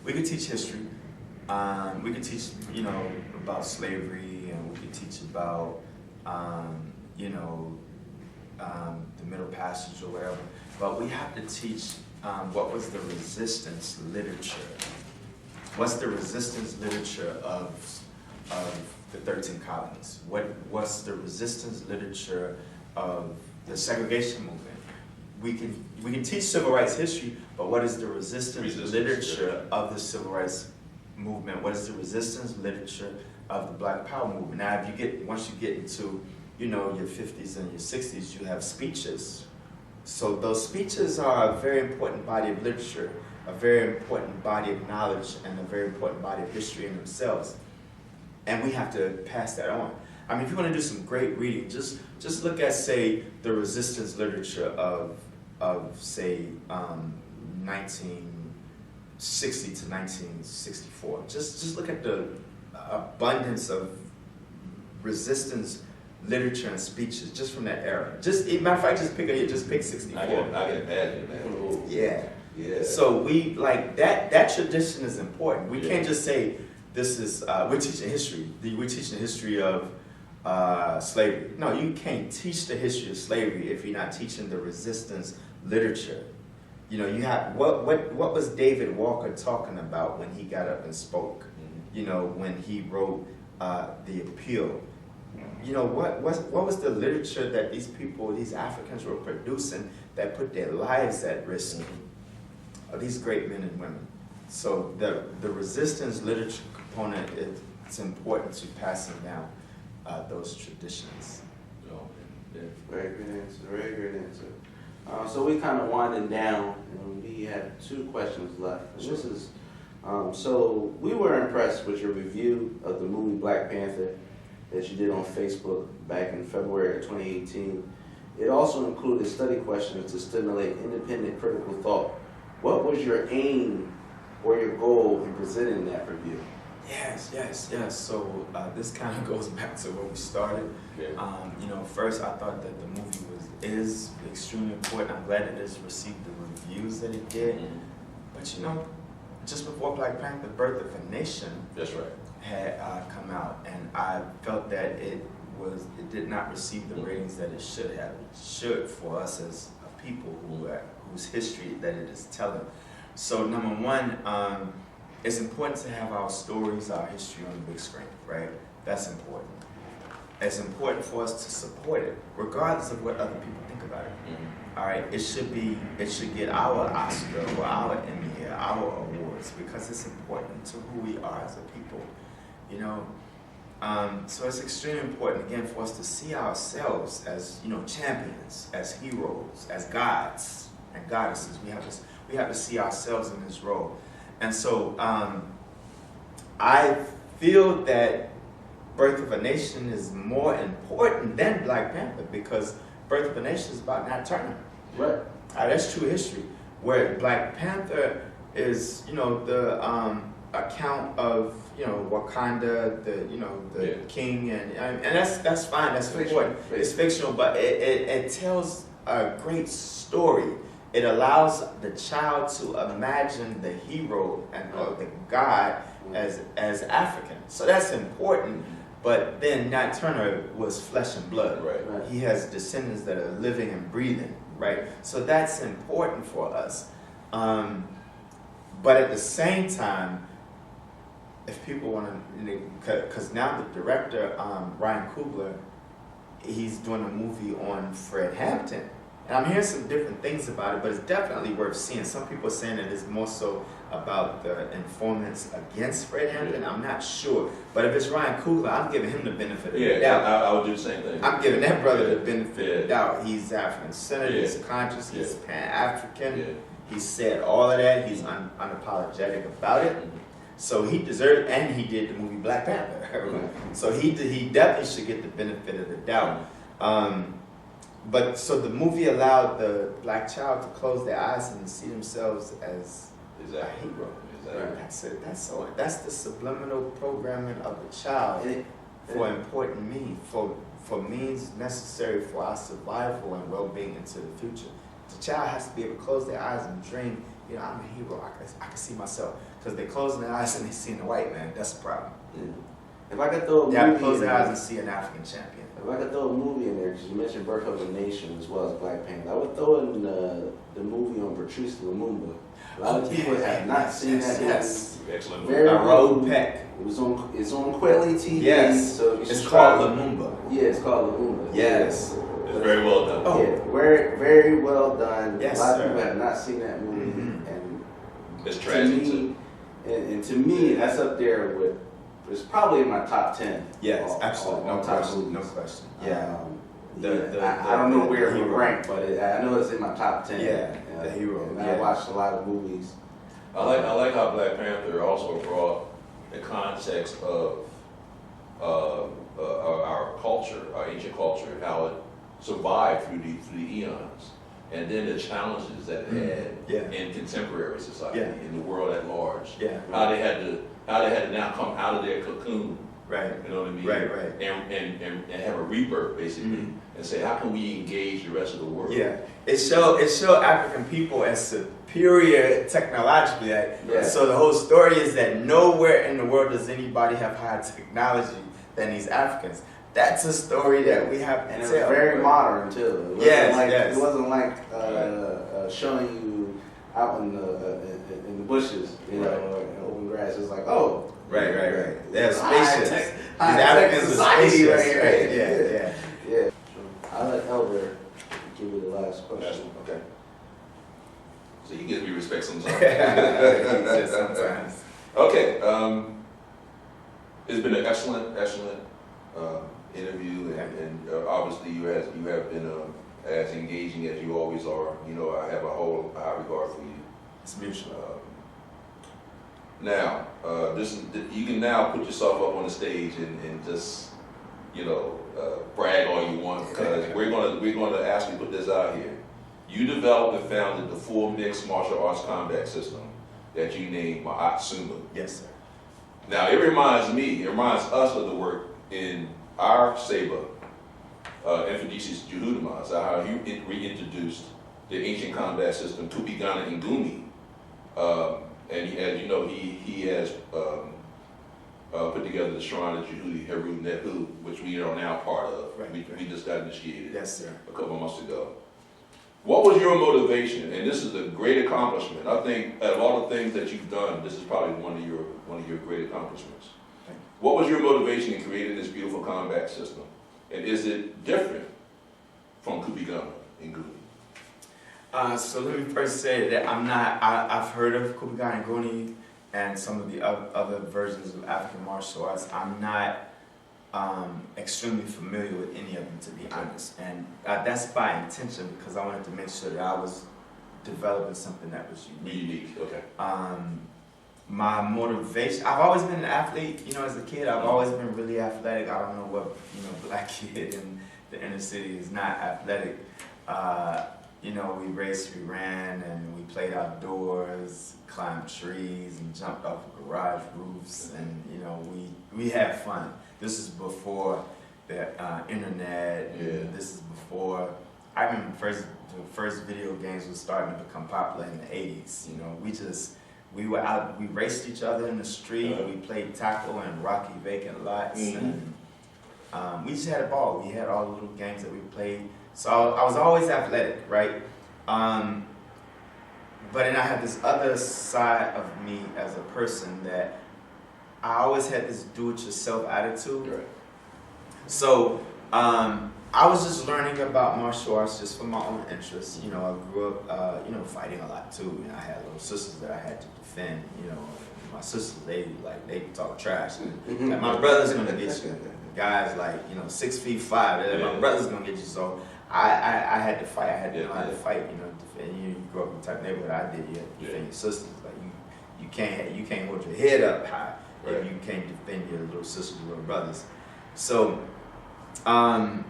we could teach history. We could teach, about slavery, and we could teach about, the Middle Passage or whatever. But we have to teach what was the resistance literature. What's the resistance literature of the 13 colonies? What's the resistance literature of the segregation movement? We can teach civil rights history, but what is the resistance literature of the civil rights movement? What is the resistance literature of the Black Power movement? Now, once you get into your 50s and your 60s, you have speeches. So those speeches are a very important body of literature, a very important body of knowledge, and a very important body of history in themselves. And we have to pass that on. I mean, if you want to do some great reading, just look at, say, the resistance literature of say, 1960 to 1964. Just look at the abundance of resistance literature and speeches just from that era. Matter of fact, just pick 64. I can imagine, man. Ooh. Yeah. So we that tradition is important. We can't just say this is we're teaching history. We're teaching the history of slavery. No, you can't teach the history of slavery if you're not teaching the resistance literature. You have what was David Walker talking about when he got up and spoke? When he wrote the Appeal. What was the literature that these Africans were producing that put their lives at risk? These great men and women. So the resistance literature component, it's important to passing down those traditions. Very good answer. Very good answer. So we kind of winding down, and we have 2 questions left. And this is so we were impressed with your review of the movie Black Panther that you did on Facebook back in February of 2018. It also included study questions to stimulate independent critical thought. What was your aim or your goal in presenting that review? Yes. So this kind of goes back to where we started. Yeah. You know, first I thought that the movie is extremely important. I'm glad it has received the reviews that it did. Mhm. But you know, just before Black Panther, Birth of a Nation That's right. had come out, and I felt that it did not receive the ratings that it should have. It should for us as a people whose history that it is telling. So number one, it's important to have our stories, our history on the big screen, right? That's important. It's important for us to support it, regardless of what other people think about it. Mm-hmm. All right, it should get our Oscar or our Emmy or our awards because it's important to who we are as a people, you know. So it's extremely important again for us to see ourselves as, you know, champions, as heroes, as gods and goddesses. We have to see ourselves in this role, and so I feel that Birth of a Nation is more important than Black Panther because Birth of a Nation is about Nat Turner. Right. That's true history. Where Black Panther is, you know, the account of, you know, Wakanda, the king, and that's fine. That's important. It's fictional, but it tells a great story. It allows the child to imagine the hero and or the god as African. So that's important. But then Nat Turner was flesh and blood. Right. He has descendants that are living and breathing, right? So that's important for us. But at the same time, if people want to, because now the director, Ryan Coogler, he's doing a movie on Fred Hampton. And I'm hearing some different things about it, but it's definitely worth seeing. Some people are saying that it's more so about the informants against Fred Hampton. I'm not sure. But if it's Ryan Coogler, I'm giving him the benefit of the doubt. I would do the same thing. I'm giving that brother the benefit of the doubt. He's African-centered, he's conscious, he's Pan-African. He said all of that. He's unapologetic about it. So he deserved, and he did the movie Black Panther. So he definitely should get the benefit of the doubt. But so the movie allowed the black child to close their eyes and see themselves as a hero. Exactly. That's it. That's the subliminal programming of the child for important means, for means necessary for our survival and well-being into the future. The child has to be able to close their eyes and dream. You know, I'm a hero. I can see myself. Because they're closing their eyes and they're seeing the white man. That's the problem. Yeah. If I could throw a movie, they have to close their eyes and see an African champion. If I could throw a movie in there, because you mentioned Birth of a Nation as well as Black Panther, I would throw in the movie on Patrice Lumumba. A lot of people have not seen that movie. Excellent. Very Raoul Peck. It's on Quelly TV. Yes. So It's called Lumumba. Yeah, it's called Lumumba. Yes. It's very well done. Oh. Yeah, very, very well done. Yes, a lot of sir. people have not seen that movie, Mm-hmm. and It's tragic to me, and to me, that's up there with. It's probably in my top 10. Yes, absolutely. No top question. movies. No question. Yeah. I don't know where it would hero. rank, but I know it's in my top 10. Yeah, the hero. And Yeah. I watched a lot of movies. I like how Black Panther also brought the context of our culture, our ancient culture, how it survived through the eons, and then the challenges that it had in contemporary society, in the world at large. Yeah. How they had to now come out of their cocoon. Right. You know what I mean? Right. And have a rebirth basically, and say how can we engage the rest of the world? Yeah. It showed African people as superior technologically. So the whole story is that nowhere in the world does anybody have higher technology than these Africans. That's a story that we have to And tell. it was very modern too. It wasn't like showing you out in the bushes, you know, or in open grass. It's like, oh. Right. They have spaceships. These Africans are spaceships. Right. Yeah. I'll let Elder give you the last question. Okay. So you give me respect sometimes. Sometimes. Okay. It's been an excellent interview, and obviously you have been as engaging as you always are. You know, I have a whole high regard for you. It's mutual. Now, you can now put yourself up on the stage and just, brag all you want, because we're gonna actually put this out here. You developed and founded the full mixed martial arts combat system that you named Ma'at Suma. Yes, sir. Now, it reminds us of the work in our Seba, Infidicius Juhudamas, how he reintroduced the ancient combat system, Kupigana Ngumi. And as you know, he has put together the Shrine of Jehudi Heru Nehu, which we are now part of. Right. We just got initiated Yes, sir. a couple months ago. What was your motivation? And this is a great accomplishment. I think out of all the things that you've done, this is probably one of your great accomplishments. Thank you. What was your motivation in creating this beautiful combat system? And is it different from Kupigana Ngumi? So let me first say that I've heard of Kupigana Nguni and some of the other versions of African martial arts. I'm not extremely familiar with any of them, to be honest. And that's by intention, because I wanted to make sure that I was developing something that was unique. Okay. My motivation, I've always been an athlete, as a kid. I've always been really athletic. I don't know what, black kid in the inner city is not athletic. We raced, we ran, and we played outdoors, climbed trees, and jumped off of garage roofs, and we had fun. This is before the internet. Yeah. This is before, I remember the first video games was starting to become popular in the 80s. We were out, we raced each other in the street, we played tackle and rocky vacant lots, and we just had a ball. We had all the little games that we played. So I was always athletic, right? But then I had this other side of me as a person that I always had this do-it-yourself attitude. Right. So I was just learning about martial arts just for my own interests. I grew up, fighting a lot too. I had little sisters that I had to defend. My sisters, they talk trash. Like, my brother's gonna get you. Guys 6'5", my brother's gonna get you. So I had to fight. I had to know how to fight. Defend. You grew up in the type of neighborhood I did. You had to defend your sisters. You can't hold your head up high if you can't defend your little sisters, little brothers. So around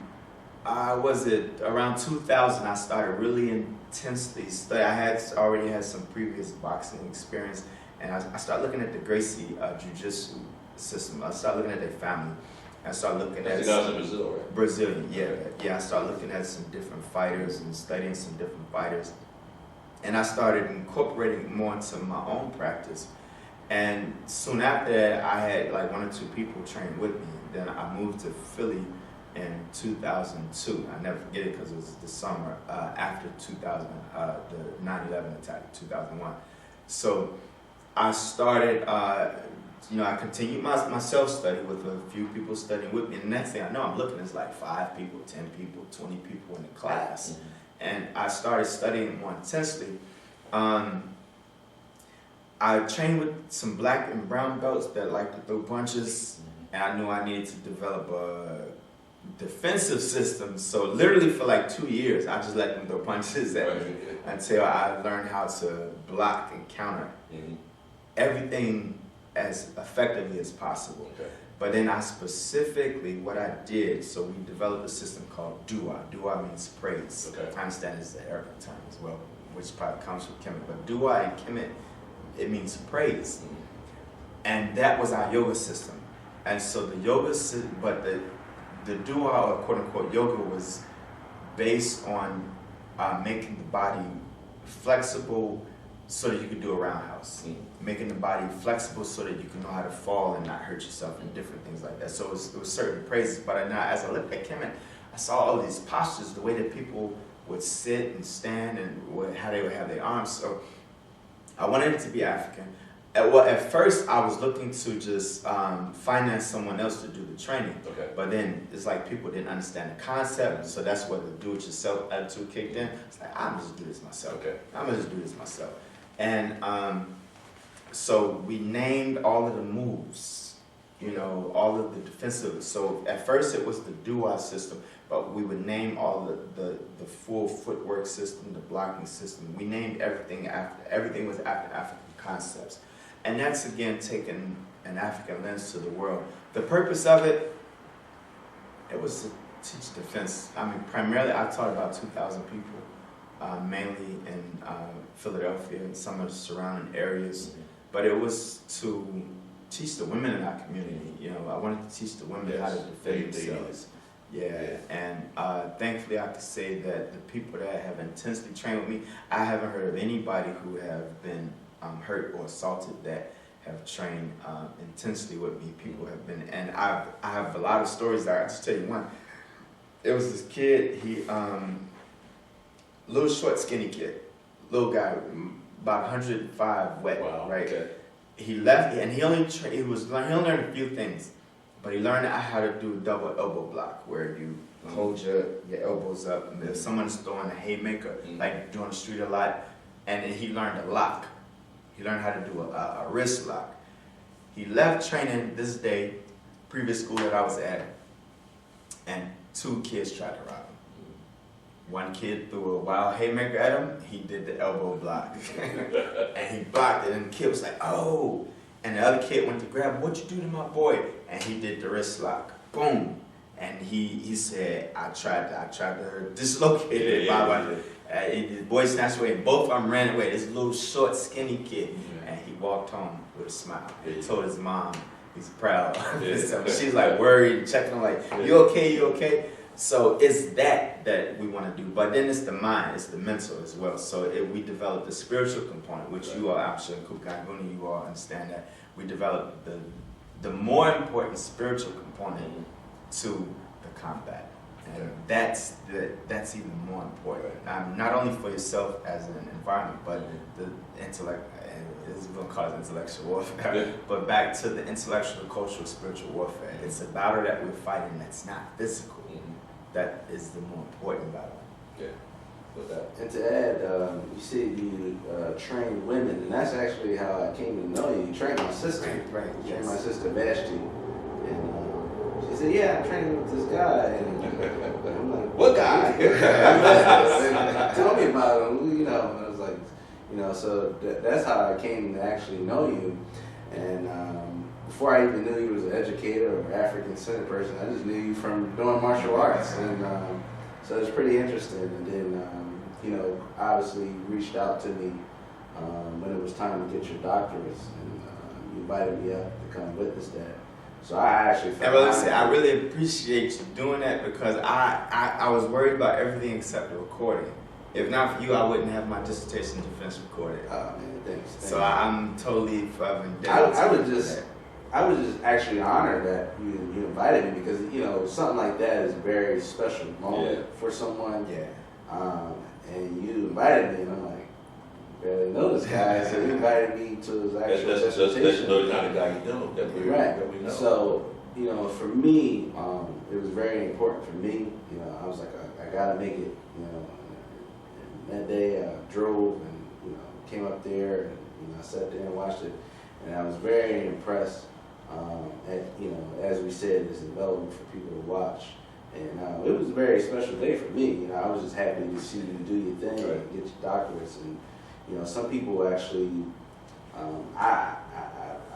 2000, I started really intensely studying. I had already had some previous boxing experience, and I started looking at the Gracie jiu-jitsu system. I started looking at their family. I started looking at the guys in Brazil, right? Brazilian, yeah. I started looking at some different fighters and studying some different fighters, and I started incorporating more into my own practice. And soon after that, I had one or two people train with me. Then I moved to Philly in 2002. I never forget it because it was the summer after 2000, the 9/11 attack, 2001. So I started, I continued my self-study with a few people studying with me. And the next thing I know, I'm looking, it's 5 people, 10 people, 20 people in the class. Mm-hmm. And I started studying more intensely. I trained with some black and brown belts that like to throw punches, and I knew I needed to develop a defensive system. So literally for 2 years, I just let them throw punches at me until I learned how to block and counter everything as effectively as possible. Okay. But then I specifically, what I did, so we developed a system called Dua. Dua means praise. Okay. I understand it's the Arabic term as well, which probably comes from Kemet. But Dua and Kemet, it means praise. And that was our yoga system. And so the yoga, but the Dua, or quote unquote yoga, was based on making the body flexible so that you could do a roundhouse. Making the body flexible so that you can know how to fall and not hurt yourself and different things like that. So it was certain praises. But as I looked at Kemet, I saw all these postures, the way that people would sit and stand and how they would have their arms. So I wanted it to be African. At first, I was looking to just finance someone else to do the training. Okay. But then it's people didn't understand the concept, so that's where the do-it-yourself attitude kicked in. It's I'm gonna just do this myself. Okay. I'm gonna just do this myself. And so we named all of the moves, all of the defensive. So at first it was the Dua system, but we would name all the full footwork system, the blocking system. We named everything was after African concepts. And that's, again, taking an African lens to the world. The purpose of it was to teach defense. Primarily I taught about 2,000 people, mainly in Philadelphia and some of the surrounding areas. But it was to teach the women in our community. You know, I wanted to teach the women how to defend themselves. Yeah, and thankfully I can say that the people that have intensely trained with me, I haven't heard of anybody who have been hurt or assaulted that have trained intensely with me. People have been, and I have a lot of stories there. I'll just tell you one. There was this kid, he, little short skinny kid, little guy, about 105 wet, right? Okay. He left, and he only learned a few things. But he learned how to do a double elbow block, where you hold your elbows up, and if someone's throwing a haymaker, like doing the street a lot, and then he learned a lock. He learned how to do a wrist lock. He left training this day, previous school that I was at, and 2 kids tried to rob him. One kid threw a wild haymaker at him, he did the elbow block. And he blocked it, and the kid was like, oh! And the other kid went to grab him, what you do to my boy? And he did the wrist lock. Boom. And he said, I tried to dislocate it. The boy snatched away, and both of them ran away. This little short, skinny kid. And he walked home with a smile. He told his mom he's proud. So she's like worried and checking him like, you okay, you okay? So it's that we want to do. But then it's the mind, it's the mental as well. So we developed the spiritual component, which you all, I'm sure, Kukanguni, you all understand that. We developed the more important spiritual component to the combat. And that's even more important. Not only for yourself as an environment, but the intellect, it's going to cause intellectual warfare, but back to the intellectual, cultural, spiritual warfare. It's a battle that we're fighting that's not physical. That is the more important battle. Yeah. And to add, you said you train women, and that's actually how I came to know you. You trained my sister. Right. You trained my sister Vashti. And she said, yeah, I'm training with this guy. And I'm like, what guy? Tell me about him, you know. And I was like, you know, so that's how I came to actually know you. And before I even knew you was an educator or African-centered person, I just knew you from doing martial arts. And so it's pretty interesting. And then, you know, obviously you reached out to me when it was time to get your doctorates. And you invited me up to come witness that. So I actually felt I really appreciate you doing that, because I was worried about everything except the recording. If not for you, I wouldn't have my dissertation defense recorded. Oh man, thanks. So I'm totally forever indebted. I was just actually honored that you invited me, because you know something like that is a very special moment for someone. Yeah. And you invited me, and I'm like, barely know this guy, so he invited me to his actual dissertation. That's the kind of guy you know that we know. So you know, for me, it was very important for me. You know, I was like, I gotta make it. You know, and that day I drove and you know came up there and you know I sat there and watched it, and I was very impressed. You know, as we said, it's available for people to watch, and it was a very special day for me. You know, I was just happy to see you do your thing and get your doctorates, and you know, some people actually, I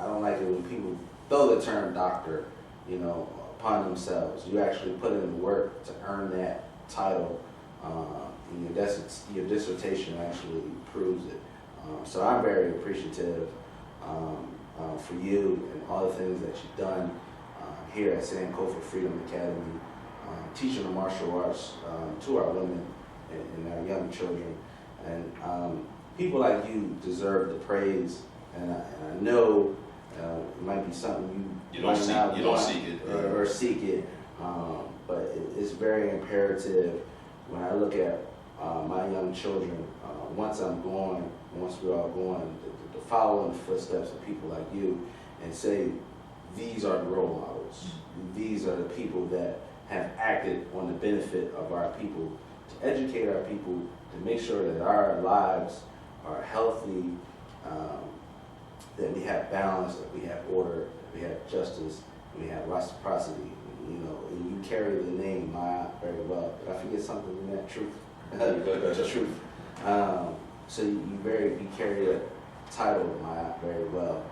don't like it when people throw the term doctor, you know, upon themselves. You actually put in the work to earn that title, and your dissertation actually proves it. So I'm very appreciative for you and all the things that you've done here at Sankofa Freedom Academy, teaching the martial arts to our women and our young children. And people like you deserve the praise. And I know it might be something you don't seek it or seek it, but it's very imperative when I look at my young children. Once we're all going, to follow in the footsteps of people like you and say, these are the role models. These are the people that have acted on the benefit of our people, to educate our people, to make sure that our lives are healthy, that we have balance, that we have order, that we have justice, we have reciprocity. You know, and you carry the name Maya very well. Did I forget something in that truth? The truth. So you carry that title Maya very well.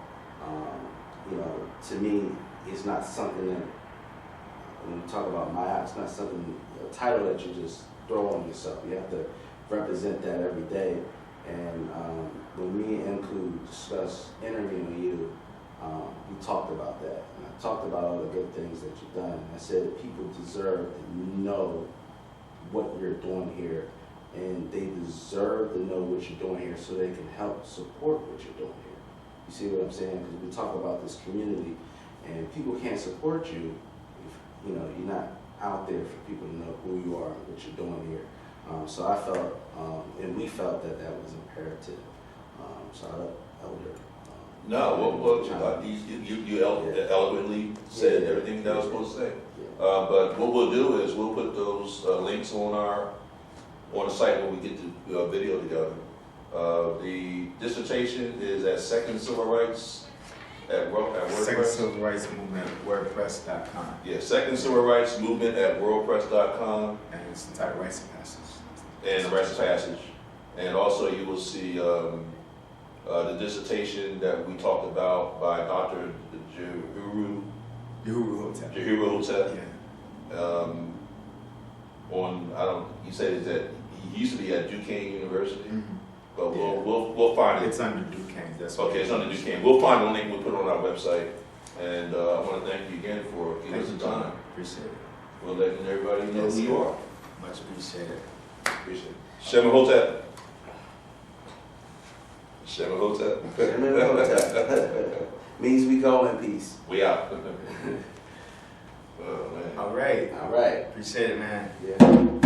You know, to me, it's not something that when you talk about Maya, it's not something a title that you just throw on yourself. You have to represent that every day. And when me and Nku discussed interviewing you, we talked about that. And I talked about all the good things that you've done. And I said that people deserve to know what you're doing here, and they deserve to know what you're doing here so they can help support what you're doing here. You see what I'm saying? Because we talk about this community, and people can't support you if you're not out there for people to know who you are and what you're doing here. So I felt, and we felt that that was imperative. So Elder. No, you eloquently said everything that I was supposed to say. But what we'll do is we'll put those links on the site when we get the video together. The dissertation is at Second Civil Rights at WordPress. Second Civil Rights Movement at WordPress.com. Yeah, Second Civil Rights Movement at WordPress.com. And it's entitled Rites of Passage. And the Rites of Passage. And also you will see the dissertation that we talked about by Dr. Jahiru Hotep. Yeah. You said that he used to be at Duquesne University. Mm-hmm. But we'll find it. It's under Duquesne. That's okay. It's under Duquesne. We'll find the link. We'll put it on our website. And I want to thank you again for giving us the time. Appreciate it. We're letting everybody know who you are. Much appreciated. Appreciate it. Shema Hotep. Shema Hotep. Shema Hotep. Means we go in peace. We out. Oh, man. All right. All right. Appreciate it, man. Yeah.